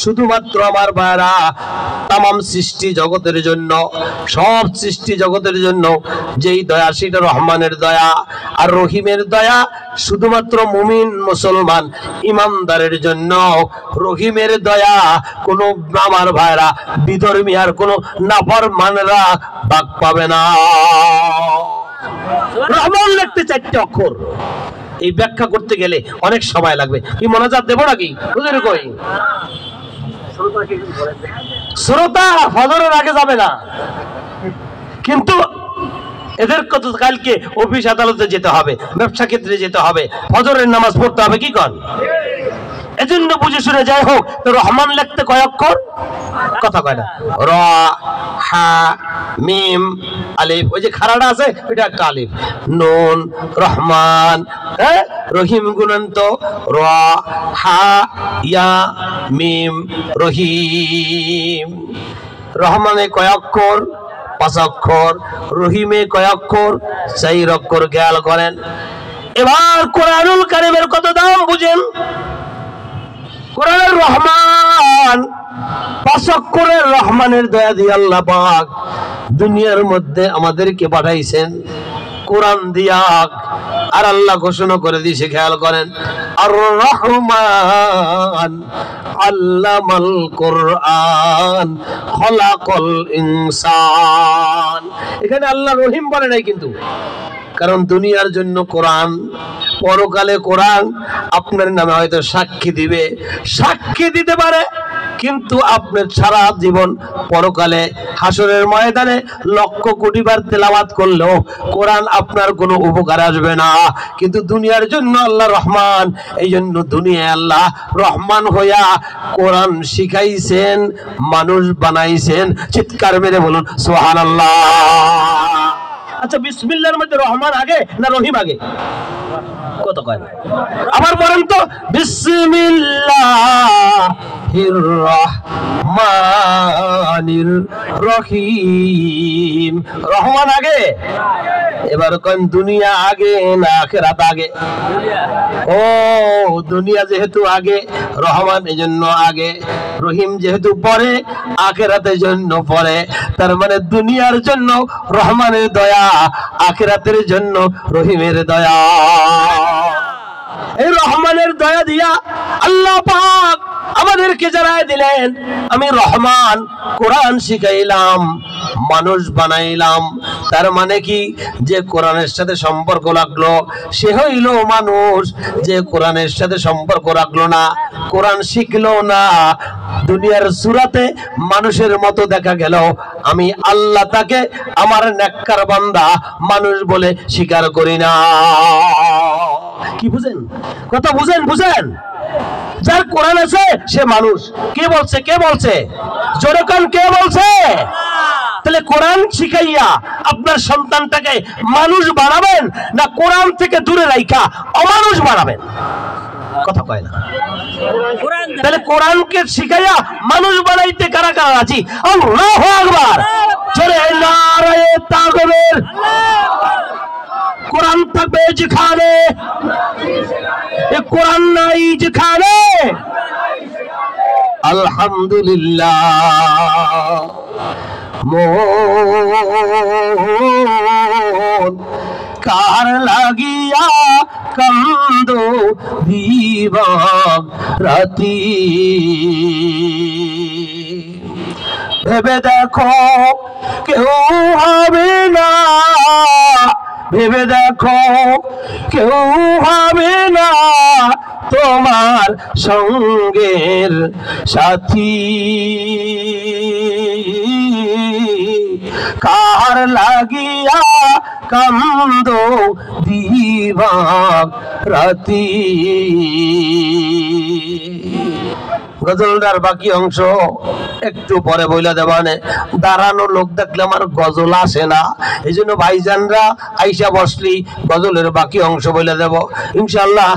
শুধুমাত্র আমার ভাইরা তামাম সৃষ্টি জগতের জন্য, সব সৃষ্টি জগতের জন্য যেই দয়া সেটা রহমানের দয়া। আর রহিমের দয়া শুধুমাত্র মুমিন মুসলমান ইমানদারের জন্য। রহিমের দয়া কোন আমার ভাইরা বিধর্মী আর কোন নাফরমানরা ভাগ পাবে না। রহমান লিখতে 4টে অক্ষর, এই ব্যাখ্যা করতে গেলে অনেক সময় লাগবে। কি মোনাজাত দেব নাকি? বুঝলেন কই শ্রোতা ফজরের আগে যাবে না, কিন্তু এদের কত কালকে অফিস আদালতে যেতে হবে, ব্যবসা ক্ষেত্রে যেতে হবে, ফজরের নামাজ পড়তে হবে, কি কর? এজন্য বুঝে শুনে যাই হোক। তো রহমান লিখতে কয় অক্ষর? কথা কয় না, র হা মিম আলিফ, ওই যে খাড়াটা আছে ওইটা একটা আলিফ, নুন রহমান, হ্যাঁ রহিম গুণন্ত র হা ইয়া মিম রহিম। রহমানে কয় অক্ষর? 5 অক্ষর। রহিমে কয় অক্ষর? 4 অক্ষর। খেয়াল করেন। এবার কোরআনুল কারীমের কত দাম বুঝেন। কোরআনের রহমান 5 অক্ষরের রহমানের দয়া দিয়ে আল্লাহ পাক দুনিয়ার মধ্যে আমাদেরকে পাঠাইছেন কোরআন দিয়া। আর আল্লাহ ঘোষণা করে দিয়েছে, খেয়াল করেন, আর রহমান আল্লামাল কোরআন খলাকল ইনসান। এখানে আল্লাহ রহিম বলে নাই কিন্তু, কারণ দুনিয়ার জন্য কোরআন, পরকালে কোরআন আপনার নামে হয়তো সাক্ষী দিবে, সাক্ষী দিতে পারে, কিন্তু আপনার সারা জীবন পরকালে হাসরের ময়দানে লক্ষ কোটি বার তেলাওয়াত করলেও কোরআন আপনার কোনো উপকার আসবে না। কিন্তু দুনিয়ার জন্য আল্লাহ রহমান, এই জন্য দুনিয়ায় আল্লাহ রহমান হইয়া কোরআন শিখাইছেন, মানুষ বানাইছেন। চিৎকার মেরে বলুন সুবহানাল্লাহ। আচ্ছা, বিসমিল্লাহর মধ্যে রহমান আগে না রহিম আগে? কত কয়? আবার বলেন তো, বিসমিল্লাহির রহমানির রহিম, রহমান আগে? এবার কোন দুনিয়া আগে না আখিরাত আগে? ও দুনিয়া যেহেতু আগে, রহমান এজন্য আগে, রহিম যেহেতু পরে, আখিরাতের জন্য পরে। তার মানে দুনিয়ার জন্য রহমানের দয়া, আখিরাতের জন্য রহিমের দয়া। এই রহমানের দয়া দিয়া আল্লাহ পাক আমাদেরকে জানাই দিলেন, আমি রহমান, কোরআন শিখাইলাম, মানুষ বানাইলাম। তার মানে কি, যে কোরআনের সাথে সম্পর্ক লাগলো সে হইল মানুষ, যে কোরআনের সাথে সম্পর্ক রাখলো না, কোরআন শিখলো না, দুনিয়ার সূরাতে মানুষের মতো দেখা গেল, আমি আল্লাহ তাকে আমার নেককার বান্দা মানুষ বলে স্বীকার করি না। কি বুঝেন কথা? বুঝেন? বুঝেন? যার কোরআন আছে সে মানুষ। কে বলছে? কে বলছে? জোরে কোন কে বলছে? তাহলে কোরআন শিখাইয়া আপনার সন্তানটাকে মানুষ বানাবেন না কোরআন থেকে দূরে রাখা অমানুষ বানাবেন? কথা কয় না। তাহলে কোরআনকে শিখাইয়া মানুষ বানাইতে কারা কারা রাজি? আল্লাহু আকবার। জোরে নারায়ে তাকবীর। কোরআন থাকবে যেখানে, কোরআন নাই যেখানে আলহামদুলিল্লাহ। মন কার লাগিয়া কান্দো দিবাগ রাতি, ভেবে দেখো কেউ হবে না, ভেবে দেখো কেউ হবে না তোমার সঙ্গের সাথী। কার লাগিয়া কান্দো দিবাগ রাতি। গজলটার বাকি অংশ একটু পরে বইলা দেবানে, দাঁড়ানো লোক দেখলে আমার গজল আসে না, এই জন্য ভাইজানরা আইসা বসলি গজলের বাকি অংশ বইলা দেব ইনশাআল্লাহ।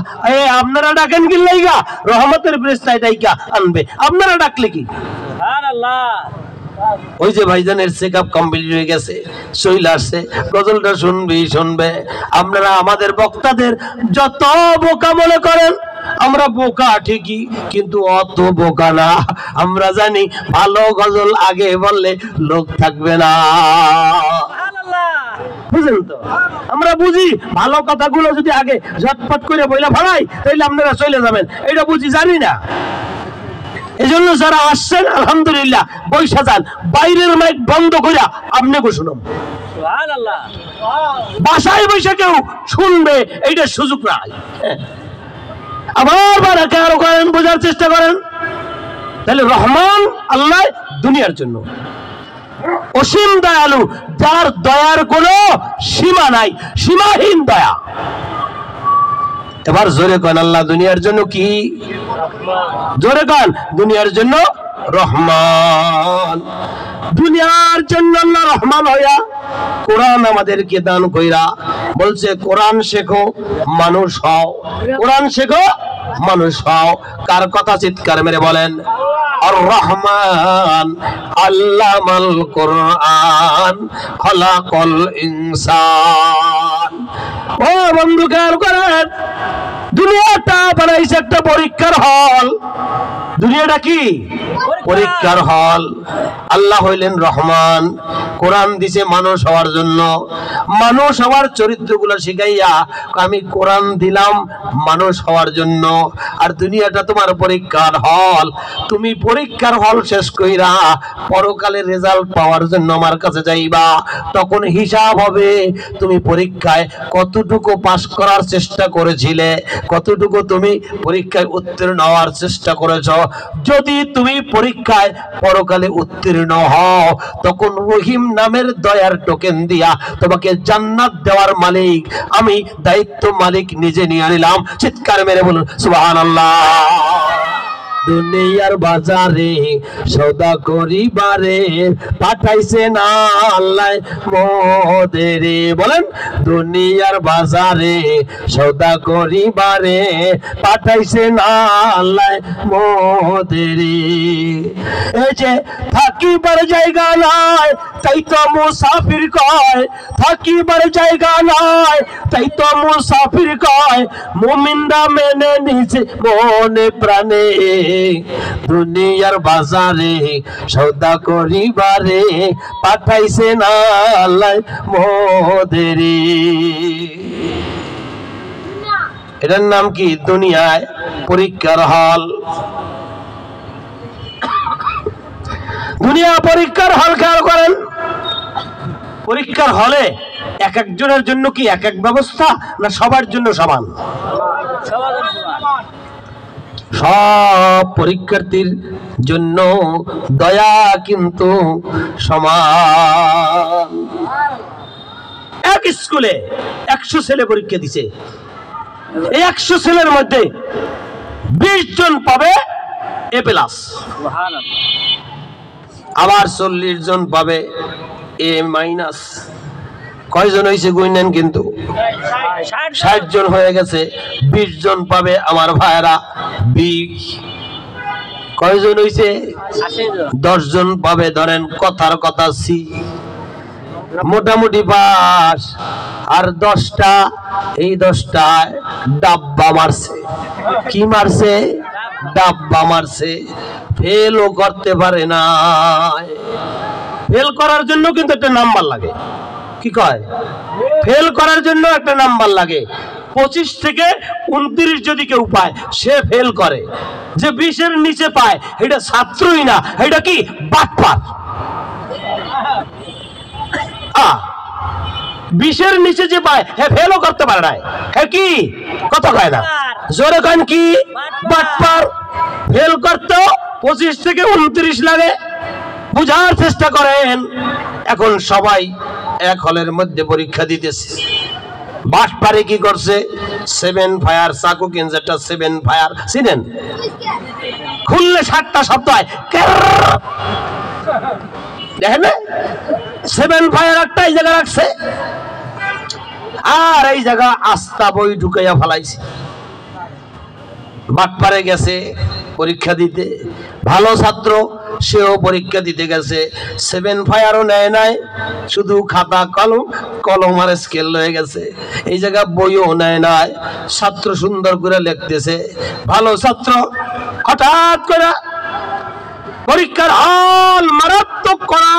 আপনারা ডাকেন কি লাইগা? রহমতের ফেরেশতায় ডাইকা আনবে, আপনারা ডাকলে কি? সুবহানাল্লাহ। ওই যে ভাইজানের চেকআপ কমপ্লিট হয়ে গেছে, চলে আসছে, গজলটা শুনবে। আপনারা আমাদের বক্তাদের যত বোকা মনে করেন, আমরা বোকা ঠিকই, কিন্তু অত বোকা না। আমরা জানি ভালো গজল আগে বললে লোক থাকবে না, বুঝলেন তো? আমরা বুঝি ভালো কথাগুলো যদি আগে ঝটপট করে বইলা ফেলাই তাইলে আপনারা চলে যাবেন, এটা বুঝি, জানি না। এই জন্য যারা আসছেন আলহামদুলিল্লাহ বৈশা যান, বাইরের মাইক বন্ধ করে আপনাকে শুনুন। বাসায় বৈশা কেউ শুনবে এইটার সুযোগ নাই। আবার বারাকা আরো করেন, বোঝার চেষ্টা করেন। তাহলে রহমান আল্লাহ দুনিয়ার জন্য অসীম দয়ালু, যার দয়ার কোনো সীমা নাই, সীমাহীন দয়া। এবার জোরে কন আল্লাহ দুনিয়ার জন্য কি? জোরে কন দুনিয়ার জন্য রহমান। দুনিয়ার জন্য আল্লাহ রহমান হইয়া কোরআন আমাদেরকে দান কইরা বলছে, কোরআন শেখো মানুষ হও, কোরআন শেখো মানুষ হও। কার কথা চিৎকার মেরে বলেন? আর রহমান আল্লামাল কোরআন খলাকল ইনসান। ও বন্ধু খেয়াল করেন, দুনিয়াটা বানাইছে একটা পরীক্ষার হল। দুনিয়াটা কি? পরীক্ষার হল। আল্লাহ হইলেন রহমান, কোরআন দিছে মানুষ হওয়ার জন্য। মানুষ হওয়ার চরিত্রগুলো শিখাইয়া আমি কোরআন দিলাম মানুষ হওয়ার জন্য। আর দুনিয়াটা তোমার পরীক্ষার হল। তুমি পরীক্ষার হল শেষ কইরা পরকালে রেজাল্ট পাওয়ার জন্য আমার কাছে যাইবা। তখন হিসাব হবে তুমি পরীক্ষায় কতটুকু পাস করার চেষ্টা করেছিলে, কতটুকু তুমি পরীক্ষায় উত্তীর্ণ হওয়ার চেষ্টা করেছ। যদি তুমি পরীক্ষায় পরকালে উত্তীর্ণ হও, তখন রহিম নামের দয়ার টোকেন দিয়া তোমাকে জান্নাত দেওয়ার মালিক আমি, দায়িত্ব মালিক নিজে নিয়ে নিলাম। চিৎকার মেরে বলুন সুবহানাল্লাহ। দুনিয়ার বাজারে সওদা করিবারে পাঠাইছে না আল্লাহ মোদেরে। বলেন, দুনিয়ার বাজারে সওদা করিবারে পাঠাইছে না আল্লাহ মোদেরে। এই যে থাকিবার জায়গা নাই তাই তো মুসাফির কয়, থাকিবার জায়গা নাই তাই তো মুসাফির কয়। মুমিনরা মেনে নিছে মনে প্রাণে, দুনিয়ার বাজারে সওদা করিবারে পাঠাইছে না আল্লাহ মোদেরে। এটার নাম কি? দুনিয়ায় পরীক্ষার হল। দুনিয়া পরীক্ষার হল। খেয়াল করেন, পরীক্ষার হলে এক একজনের জন্য কি এক এক ব্যবস্থা, না সবার জন্য সমান? সব পরীক্ষার্থীর জন্য দয়া কিন্তু সমান। এক স্কুলে 100 ছেলে পরীক্ষা দিছে, এই 100 ছেলের মধ্যে 20 জন পাবে এ প্লাস, আবার 40 জন পাবে এ মাইনাস। কয়জন হয়েছে গুনেন কিন্তু? 60 জন হয়ে গেছে। 20 জন পাবে আমার ভাইরা বি। কয়জন হয়েছে? 10 জন পাবে ধরেন কথার কথা সি। মোটামুটি পাস, আর 10টা, এই 10টায় ডাব্বা মারছে। কি মারছে? ডাব্বা মারছে। ফেলও করতে পারে না। ফেল করার জন্য কিন্তু একটা নাম্বার লাগে। কি কয়? ফেল করার জন্য একটা নাম্বার লাগে। 25 থেকে 29 যদি কেউ পায় সে ফেল করে। যে 20-এর নিচে পায় এটা ছাত্রই না, এটা কি বাটপার। 20-এর নিচে যে পায় হে ফেলও করতে পারে না, হে কি কথা কয় না, জোরে কন কি বাটপার। ফেল করতেও 25 থেকে 29 লাগে। বুঝার চেষ্টা করেন। এখন সবাই এক হলের মধ্যে পরীক্ষা দিতেছে। বাটপারে কি করছে? 7 ফায়ার চাকু কিনছে, 7 ফায়ার চিনেন? খুললে 7টা শব্দ হয়, দেখেন 7 ফায়ার একটা এই জায়গা রাখছে, আর এই জায়গা আস্তা বই ঢুকাইয়া ফেলাইছে। বাটপারে গেছে পরীক্ষা দিতে, ভালো ছাত্র, সেও পরীক্ষা দিতে গেছে। 7 ফায়ারও নেয় নাই, শুধু খাতা কলম আর স্কেল হয়ে গেছে। এই জায়গা বইও নেয় নাই। ছাত্র সুন্দর করে লিখতেছে, ভালো ছাত্র। হঠাৎ করে পরীক্ষার হল মারাত্মক করা।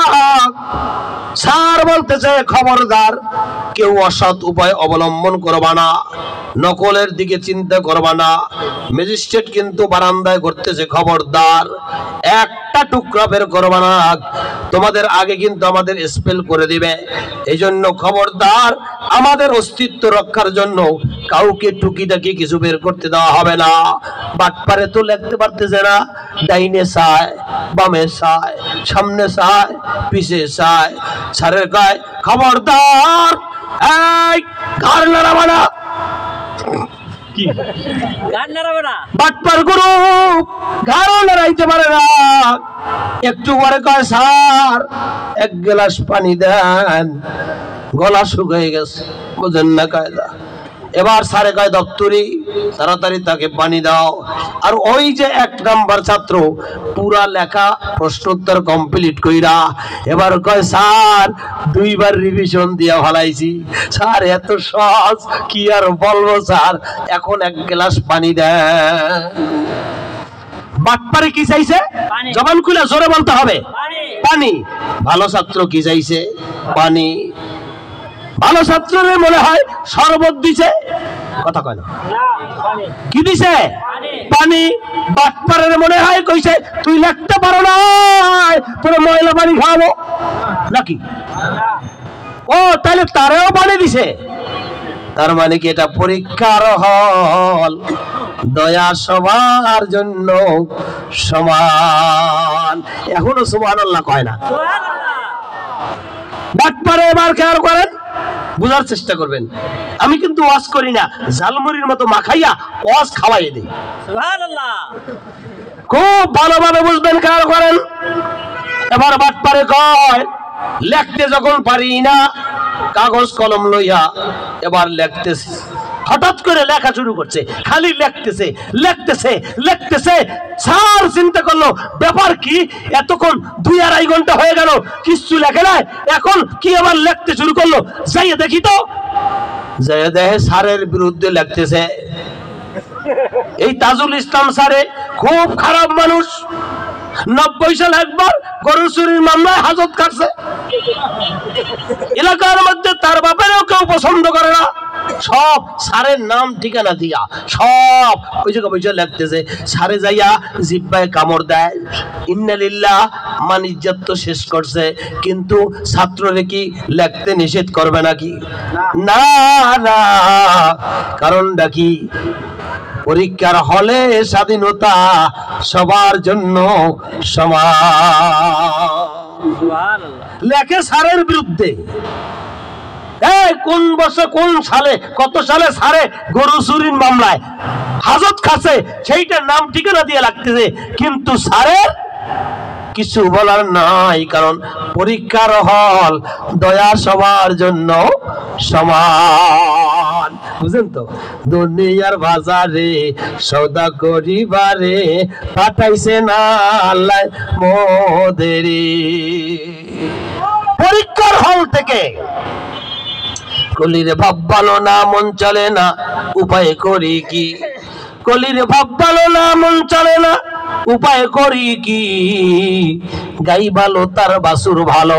স্যার বলতেছে, খবরদার কেউ অসৎ উপায় অবলম্বন করবা না, নকলের দিকে চিন্তা করবা না। ম্যাজিস্ট্রেট কিন্তু বারান্দায় করতেছে, খবরদার একটা টুকরা বের করবা না, তোমাদের আগে কিন্তু আমাদের স্পেল করে দিবে। এই জন্য খবরদার, আমাদের অস্তিত্ব রক্ষার জন্য কাউকে টুকিটাকি কিছু বের করতে দেওয়া হবে না। বাটপারে তো লিখতে পারতেছে না, ডাইনে চায়, বামে চায়, সামনে চায়, পিছে চায়। স্যারের কয়, খবরদার এই ঘর নাড়াবা না। কি বাটপার গুরু ঘরও নাড়াইতে পারে না। একটু পরে কয়, স্যার 1 গ্লাস পানি দেন, গলা শুকিয়ে গেছে। বুঝেন না কায়দা? এবার স্যারে কয়, দপ্তরি তাড়াতাড়ি তাকে পানি দাও। আর ওই যে 1 নাম্বার ছাত্র পুরা লেখা প্রশ্নোত্তর কমপ্লিট কইরা এবার কয়, স্যার 2 বার রিভিশন দিয়া ফেলাইছি। স্যার এত সহজ কি আর বলবো স্যার, এখন 1 গ্লাস পানি দেন। বাটপারে কি চাইছে? জবান খুলে জোরে বলতে হবে, পানি। ভালো ছাত্র কি চাইছে? পানি। ভালো ছাত্রের মনে হয় শরবত দিছে, কথা কয় না, কি দিছে? পানি। বাটপারের মনে হয় কইছে, তুই লিখতে পারো না, তোর ময়লা পানি খাওয়াবো নাকি? ও তাহলে তারেও পানি দিছে। তার মানে কি এটা পরীক্ষার হল, দয়া সবার জন্য সমান। এখনো সুবহানাল্লাহ কয় না। বাটপারে এবার খেয়াল করেন, বুঝার চেষ্টা করবেন। আমি কিন্তু ওয়াজ করি না, ঝালমুড়ির মতো মাখাইয়া ওয়াজ খাওয়াই দিই। সুবহানাল্লাহ, খুব ভালোভাবে বুঝবেন, খেয়াল করেন। এবার বাটপারে কয়, লিখতে যখন পারি না, কাগজ কলম লইয়া এবার লিখতেছে। হঠাৎ করে লেখা শুরু করছে, খালি লিখতেছে লিখতেছে লিখতেছে। স্যার চিন্তা করলো, ব্যাপার কি, এতক্ষণ 2-2.5 ঘন্টা হয়ে গেল কিছু লেখে নাই, এখন কি আবার লিখতে শুরু করলো? যাইয়ে দেখি তো। যাইয়ে দেখে স্যারের বিরুদ্ধে লিখতেছে। এই তাজুল ইসলাম স্যারে খুব খারাপ মানুষ। 90 সালে একবার গরু চুরির মামলায় হাজত কাটছে। এলাকার মধ্যে তার বাপেরও কেউ পছন্দ করে না। সব স্যারের নাম ঠিকানা দিয়া সব ওই জায়গা বসে লিখতেছে। স্যারে যাইয়া জিব্বায় কামড় দেয়। ইন্নালিল্লাহ, মান ইজ্জত তো শেষ করছে, কিন্তু ছাত্ররে কি লিখতে নিষেধ করবে নাকি? না না, কারণটা কি? পরীক্ষার হলে স্বাধীনতা সবার জন্য সমান। লেখে স্যারের বিরুদ্ধে। কোন বছর, কোন সালে, কত সালে স্যারে গরু চুরির মামলায় হাজত খাচ্ছে, সেইটার নাম ঠিকানা দিয়ে লাগতেছে, কিন্তু স্যারের কিছু বলার নাই, কারণ পরীক্ষার হল দয়া সবার জন্য সমান। বুঝেন তো? দুনিয়ার বাজারে সওদা করিবারে পাঠাইছে না আল্লাহ মোদেরে। পরীক্ষার হল থেকে কলিরে ভাব ভালো না মন চলে না উপায় করি কি, কলিরে ভাব ভালো না মন চলে না উপায় করি কি, গাই ভালো তার বাসুর ভালো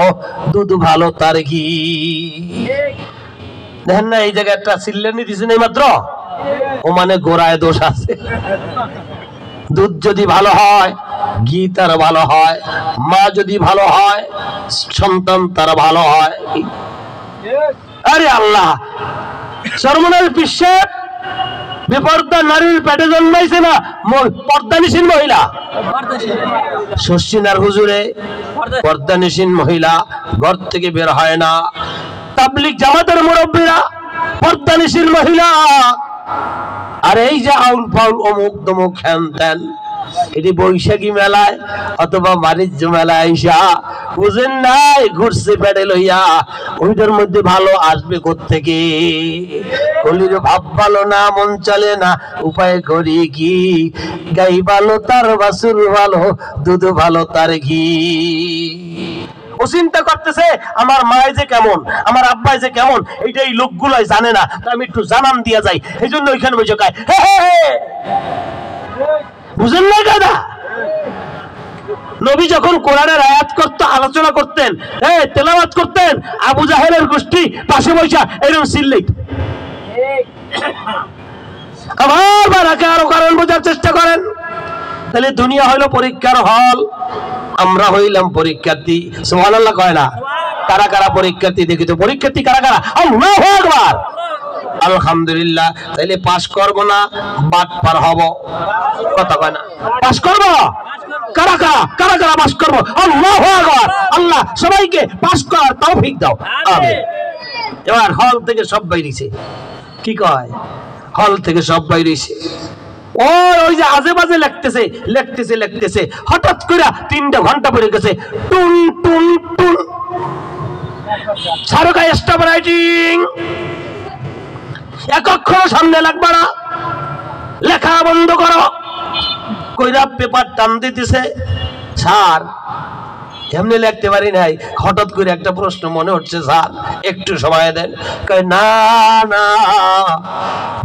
দুধ ভালো তার ঘি। দেখেন না এই জায়গায় একটা চিল্লানি দিছে না মাত্র, ও মানে গোড়ায় দোষ আছে। দুধ যদি ভালো হয় ঘি তার ভালো হয়, মা যদি ভালো হয় সন্তান তার ভালো হয়। আরে আল্লাহ, সর্বনাশ বিশ্বের বেপর্দা নারীর পেটে জন্মাইছে না পর্দানিসীন মহিলা, শশিনার হুজুরে পর্দানিসীন মহিলা ঘর থেকে বের হয় না, তাবলিগ জামাতের মুরব্বীরা পর্দানিসীন মহিলা। আর এই যে আউল ফাউল অমুক তমুক হ্যান ত্যান, এটি বৈশাখী মেলায় অথবা বাণিজ্য মেলায় আইসা বুঝেন নাই ঘুরছে পেটে লইয়া, ওইটার মধ্যে ভালো আসবে কোত্থেকে? কলির ভাব ভালো না মন চলে না উপায় করি কি, গাই ভালো তার বাসুর ভালো দুধ ভালো তার ঘি। ও চিন্তা করতেছে আমার মায় যে কেমন, আমার আব্বাই যে কেমন, এইটা এই লোকগুলাই জানে না, আমি একটু জানান দিয়া যাই, এই জন্য ওইখানে বসে খায়। বুঝেন না দাদা? নবী যখন কোরআনের আয়াত করতে আলোচনা করতেন, তেলাওয়াত করতেন, আবু জাহেলের গোষ্ঠী পাশে বসা এরকম চিল্লাই। আবার বারাকে আরো কারণ বোঝার চেষ্টা করেন। তাহলে দুনিয়া হইল পরীক্ষার হল, আমরা হইলাম পরীক্ষার্থী। সুবহানাল্লাহ কয় না? কারা কারা পরীক্ষার্থী দেখি তো, পরীক্ষার্থী কারা কারা? আল্লাহু আকবার, আলহামদুলিল্লাহ। তাইলে পাস করব না বাদ পার হব? কথা কয় না? পাস করব। কারা কারা কারা কারা পাস করব? আল্লাহু আকবার। আল্লাহ সবাইকে পাস করার তৌফিক দাও, আমিন। এবার হল থেকে সব বাইরেছে, কি কয়? হল থেকে সব বাইরেছে। ওই যে আজে বাজে লিখতেছে লিখতেছে লিখতেছে, হঠাৎ করে 3টা ঘন্টা পড়ে গেছে, টুন টুন টুন, সারকা স্টপ রাইটিং, এক অক্ষর সামনে লাগবে না, লেখা বন্ধ করো। কইরা পেপার টান দিতেছে, স্যার এমনি লিখতে পারি নাই, হঠাৎ করে একটা প্রশ্ন মনে হচ্ছে স্যার একটু সময় দেন। কয় না না,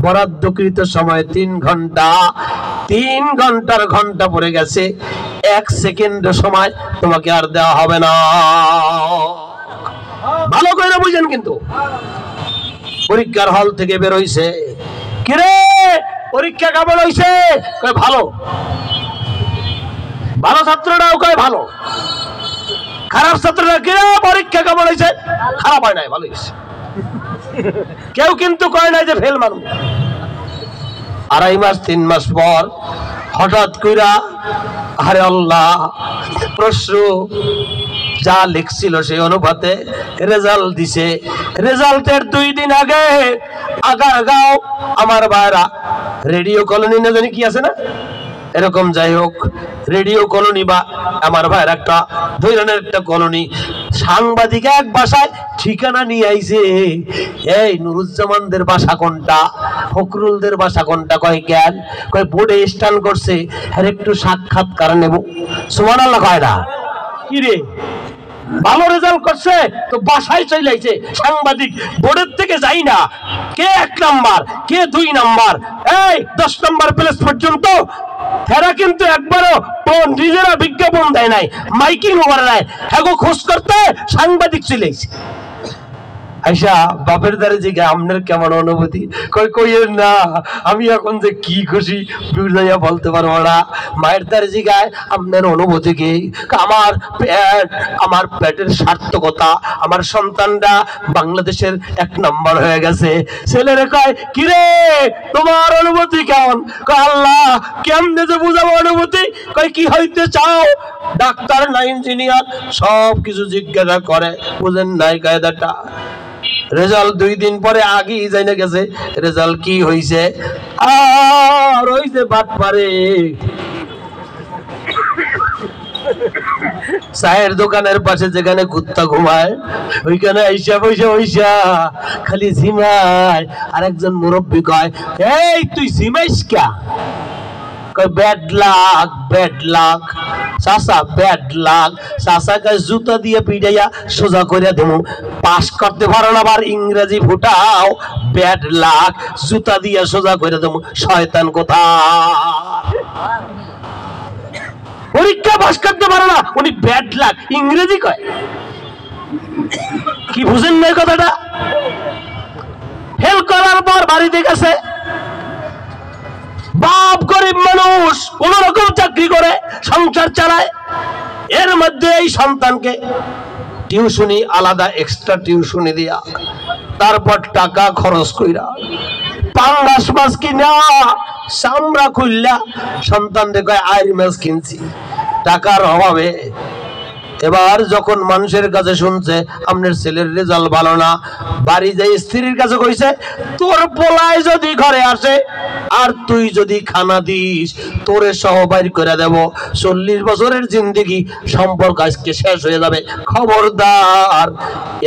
বরাদ্দকৃত সময় 3 ঘন্টা, 3 ঘন্টার ঘন্টা পড়ে গেছে, 1 সেকেন্ড সময় তোমাকে আর দেওয়া হবে না। ভালো করে বুঝেন কিন্তু। পরীক্ষার হল থেকে বের হইছে, কিরে পরীক্ষা কেমন হইছে? কয় ভালো। ভালো ছাত্ররাও কয় ভালো, খারাপ ছাত্ররা কিরে পরীক্ষা কেমন হইছে? খারাপ হয় নাই, ভালো হইছে। কেউ কিন্তু কয় নাই যে ফেল মারব। 2.5 মাস 3 মাস পর হঠাৎ কইরা, আরে আল্লাহ, প্রশ্ন যা লিখছিল সেই অনুপাতে রেজাল্ট দিছে। রেজাল্টের 2 দিন আগে আগারগাঁও আমার ভাইরা রেডিও কলোনি না জানি কি আছে না, এরকম যাই হোক রেডিও কলোনি বা আমার ভাইয়ের একটা ধৈর্যের একটা কলোনি, সাংবাদিক এক বাসায় ঠিকানা নিয়ে আইছে। এই নুরুজ্জামানদের বাসা কোনটা, ফখরুলদের বাসা কোনটা? কয় কেন? কয় বোর্ডে স্ট্যান্ড করছে, আর একটু সাক্ষাৎকার নেব। সুবহানাল্লাহ কয় না? কি রে ভালো রেজাল্ট করছে তো বাসায় চলে আইছে সাংবাদিক, বোর্ডের থেকে যাই না, কে 1 নাম্বার কে 2 নাম্বার, এই 10 নাম্বার প্লেস পর্যন্ত এরা কিন্তু একবারও নিজেরা বিজ্ঞাপন দেয় নাই, মাইকিং করে নাই, হ্যাঁ খোঁজ করতে সাংবাদিক চলে আইছে। আইসা বাপের দ্বারে যে আপনার কেমন অনুভূতি? কইয়ের না, আমি এখন যে কি খুশি বুঝাইয়া বলতে পারবো না। মায়ের দ্বারে যে গায় আপনার অনুভূতি কি? আমার পেটের সার্থকতা, আমার সন্তানরা বাংলাদেশের 1 নাম্বার হয়ে গেছে। ছেলেরে কয় কিরে তোমার অনুভূতি কেমন? কয় আল্লাহ কেমনে যে বুঝাবো অনুভূতি। কয় কি হইতে চাও? ডাক্তার না ইঞ্জিনিয়ার? সব কিছু জিজ্ঞাসা করে, বুঝেন নাই কায়দাটা। রেজাল্ট 2 দিন পরে আগেই জানা গেছে রেজাল্ট কি হইছে। আর হইছে বাটপারে, চায়ের দোকানের পাশে যেখানে কুত্তা ঘুমায় ওইখানে আইসা পয়সা হইসা খালি ঝিমায়। আর একজন মুরব্বী কয় এই তুই ঝিমাইস কা? কয় ব্যাড লাক ব্যাড লাক। চাচা ব্যাড লাক, চাচাকে জুতা দিয়ে পিটাইয়া সোজা করে দেবো। পাস করতে পারো না আবার ইংরেজি ফুটাও, ব্যাড লাক, জুতা দিয়ে সোজা করে দেবো। শয়তান কোথায়? পরীক্ষা পাস করতে পারো না, উনি ব্যাড লাক ইংরেজি কয়। কি বুঝেন না কথাটা? ফেল করার পর বাড়িতে গেছে, বাপ গরিব মানুষ, কোন রকম চাকরি করে সংসার চালায়। এর মধ্যে এই সন্তানকে টিউশনি, আলাদা এক্সট্রা টিউশনি দিয়া, তারপর টাকা খরচ কইরা পাঙ্গাস মাছ কিনা চামড়া খুললা সন্তানকে কয় আইর মাছ কিনছি। টাকার অভাবে এবার যখন মানুষের কাছে শুনছে আপনার ছেলের রেজাল্ট ভালো না, বাড়ি যাই স্ত্রীর কাছে কইছে তোর পোলায় যদি ঘরে আসে আর তুই যদি খানা দিস তোরে সহ বাইর করে দেব। 40 বছরের জিন্দেগি সম্পর্ক আজকে শেষ হয়ে যাবে। খবরদার,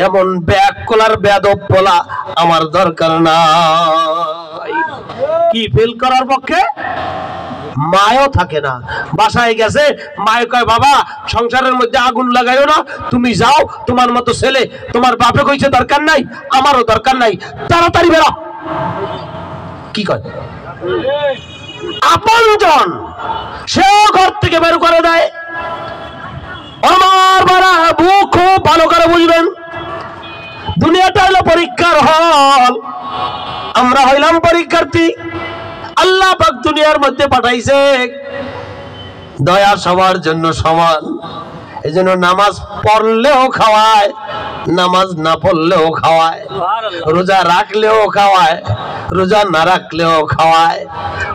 এমন ব্যাক কলার বেদব পোলা আমার দরকার নাই। কি ফেল করার পক্ষে? মায়ও থাকে না, বাসায় গেছে, মায় কয় বাবা সংসারের মধ্যে আগুন লাগাইও না, তুমি যাও, তোমার মতো ছেলে তোমার বাপে কইছে দরকার নাই, আমারও দরকার নাই, তাড়াতাড়ি বেরো। কি কয়? আপনজন সেও ঘর থেকে বের করে দেয়। আমার বাড়া বুক খুব ভালো করে বুঝবেন, দুনিয়াটা হলো পরীক্ষার হল, আমরা হইলাম পরীক্ষার্থী। আল্লাহ পাক দুনিয়ার মধ্যে পাঠাইছে দয়া সবার জন্য সমান। এই জন্য নামাজ পড়লেও খাওয়ায়, নামাজ না পড়লেও খাওয়ায়, রোজা রাখলেও খাওয়ায়, রোজা না রাখলেও খাওয়ায়,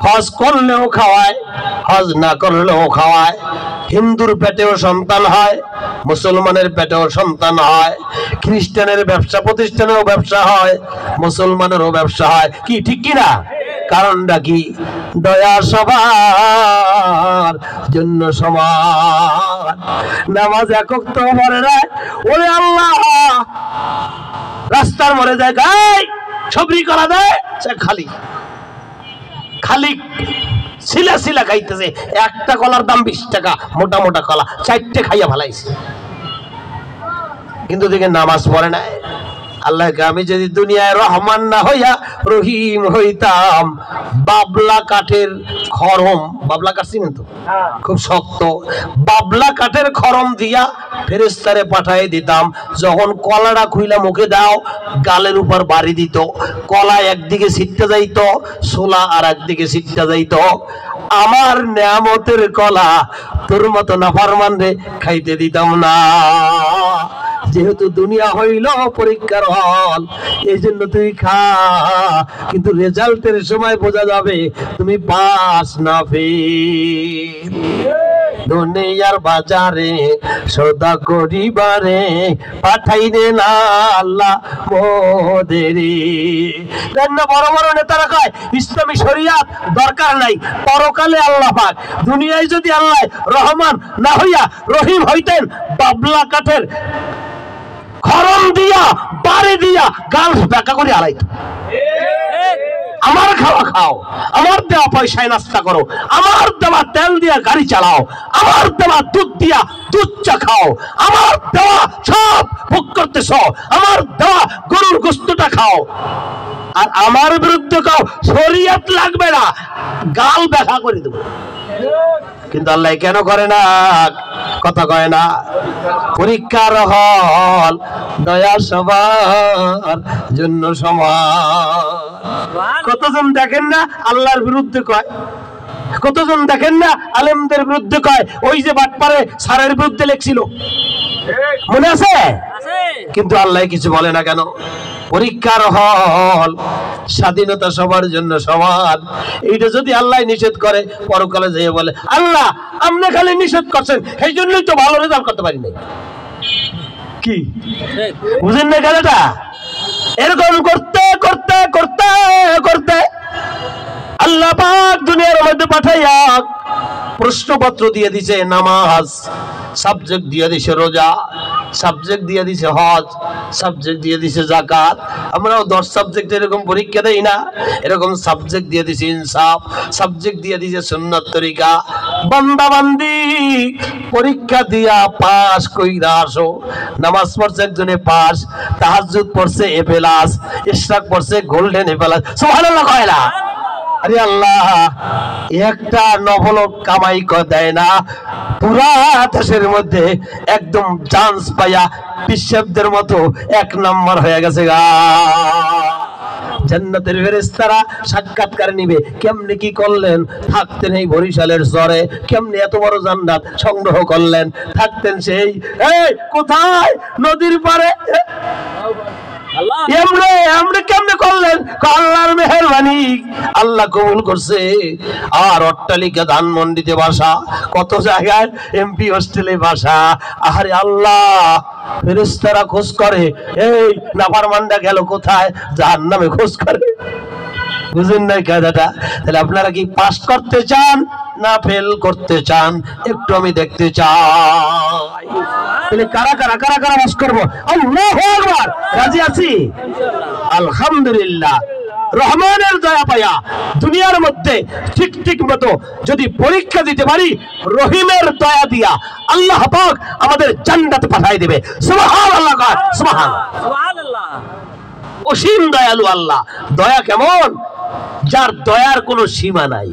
হজ করলেও খাওয়ায়, হজ না করলেও খাওয়ায়। হিন্দুর পেটেও সন্তান হয়, মুসলমানের পেটেও সন্তান হয়, খ্রিস্টানের ব্যবসা প্রতিষ্ঠানেও ব্যবসা হয়, মুসলমানেরও ব্যবসা হয়। কি ঠিক কিনা? কারণটা কি? দয়া সবার জন্য সমান। নামাজ একক তো মরে না, ওরে আল্লাহ রাস্তার মরে যায় গাই সবরি করা দেয়, খালি খালি শিলা শিলা খাইতেছে। একটা কলার দাম 20 টাকা, মোটা মোটা কলা 4টে খাইয়া ফেলাইছে, কিন্তু দেখে নামাজ পড়ে নাই। আল্লাহকে আমি যদি দুনিয়ায় রহমান না হইয়া রহিম হইতাম, বাবলা কাঠের খরম, বাবলা কাঠ চিনেন তো, খুব শক্ত বাবলা কাঠের খরম দিয়া ফেরেশতারে পাঠাই দিতাম। যখন কলাটা খুইলা মুখে দাও, গালের উপর বাড়ি দিত, কলা একদিকে ছিটতে যাইত, ছোলা আর একদিকে ছিটতে যাইত। আমার নেয়ামতের কলা তোর মতো নাফরমান রে খাইতে দিতাম না। যেহেতু দুনিয়া হইল পরীক্ষার হল, এই জন্য তুই খা, কিন্তু রেজাল্টের সময় বোঝা যাবে তুমি পাস না ফেল। দুনিয়ার বাজারে সদা করিবারে পাঠাইলে না আল্লাহ মোদেরে। বড় বড় নেতারা কয় ইসলামী শরিয়াত দরকার নাই, পরকালে আল্লাহ পাক। দুনিয়ায় যদি আল্লাহ রহমান না হইয়া রহিম হইতেন, বাবলা কাঠের খরম দিয়া বাড়ি দিয়া গাল ব্যাকা করে আলাইত। আমার খাওয়া খাও, আমার দেওয়া পয়সায় নাস্তা করো, আমার দেওয়া তেল দিয়া গাড়ি চালাও, আমার দেওয়া দুধ দিয়া দুধ চা খাও, আমার দেওয়া সব ভোগ করতেছ, আমার দেওয়া গরুর গোস্তটা খাও, আর আমার বিরুদ্ধে কাও শরীয়ত লাগবে না, গাল ব্যাকা করে দেবো। কিন্তু আল্লাহ কেন করে না? কথা কয় না। পরীক্ষার হল, দয়া সবার জন্য সমান। কতজন দেখেন না আল্লাহর বিরুদ্ধে কয়, কতজন দেখেন না আলেমদের বিরুদ্ধে কয়। ওই যে বাটপারে সারের বিরুদ্ধে লেখছিল, মনে আছে? কিন্তু আল্লাহ কিছু বলে না কেন? পরীক্ষার হল, স্বাধীনতা সবার জন্য সমান। এইটা যদি আল্লাহ নিষেধ করে, পরকালে যেয়ে বলে আল্লাহ আপনি খালি নিষেধ করছেন, এই জন্যই তো ভালো রেজাল্ট করতে পারি নাই। কি বুঝেন না খেলাটা? এরকম করতে করতে করতে করতে আল্লাহ পাক দুনিয়ার মধ্যে মধ্যে পাঠাইয়া প্রশ্নপত্র দিয়ে দিছে নামাজ, সাবজেক্ট দিয়ে দিছে রোজা, সাবজেক্ট দিয়ে দিছে হজ, সাবজেক্ট দিয়ে দিছে যাকাত। আমরাও 10 সাবজেক্ট এরকম পরীক্ষা দেই না? এরকম সাবজেক্ট দিয়ে দিছে ইনসাফ, সাবজেক্ট দিয়ে দিছে সুন্নাত তরিকা। বান্দা বান্দি পরীক্ষা দিয়া পাস কইরা আসো। নামাজ পড়ছে একজনে পাস, তাহাজ্জুদ পড়ছে এ প্লাস, ইশরাক পড়ছে গোল্ডেন এ প্লাস। সুবহানাল্লাহ কয় না? আরে আল্লাহ, একটা নফল কামাই দেয় না, পুরা দেশের মধ্যে একদম চান্স পাইয়া বিশ্বদের মতো 1 নম্বর হয়ে গেছে গা। জান্নাতের ফেরেশতারা সাক্ষাৎকার নিবে, কেমনে কি করলেন? থাকতেন এই বরিশালের চরে, কেমনে এত বড় জান্নাত সংগ্রহ করলেন? থাকতেন সেই এই কোথায় নদীর পারে, কেমনে করলেন? আল্লাহর মেহেরবানি, আল্লাহ কবুল করছে। আর অট্টালিকা ধানমন্ডিতে বাসা, কত জায়গায় এমপি হোস্টেলে বাসা। আরে আল্লাহ, ফেরেশতারা খোঁজ করে, এই নাফরমানটা গেল কোথায়? জাহান্নামে খোঁজ করে। বুঝেন নাই কায়দাটা? তাহলে আপনারা কি পাস করতে চান না ফেল করতে চান? একটু আমি দেখতে চাই। তাহলে কারা কারা কারা কারা পাস করবো? আল্লাহু আকবার। রাজি আছি? আলহামদুলিল্লাহ। রহমানের দয়া পায়া দুনিয়ার মধ্যে ঠিক ঠিক মতো যদি পরীক্ষা দিতে পারি, রহিমের দয়া দিয়া আল্লাহ পাক আমাদের জান্নাতে পাঠাই দিবে। সুবহানাল্লাহ, সুবহানাল্লাহ। অসীম দয়ালু আল্লাহ। দয়া কেমন? যার দয়ার কোনো সীমা নাই।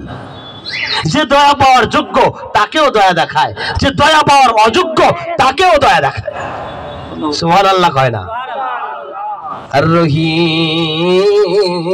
যে দয়া পাওয়ার যোগ্য তাকেও দয়া দেখায়, যে দয়া পাওয়ার অযোগ্য তাকেও দয়া দেখায়। সুবহানাল্লাহ কয় না? আর রহিম।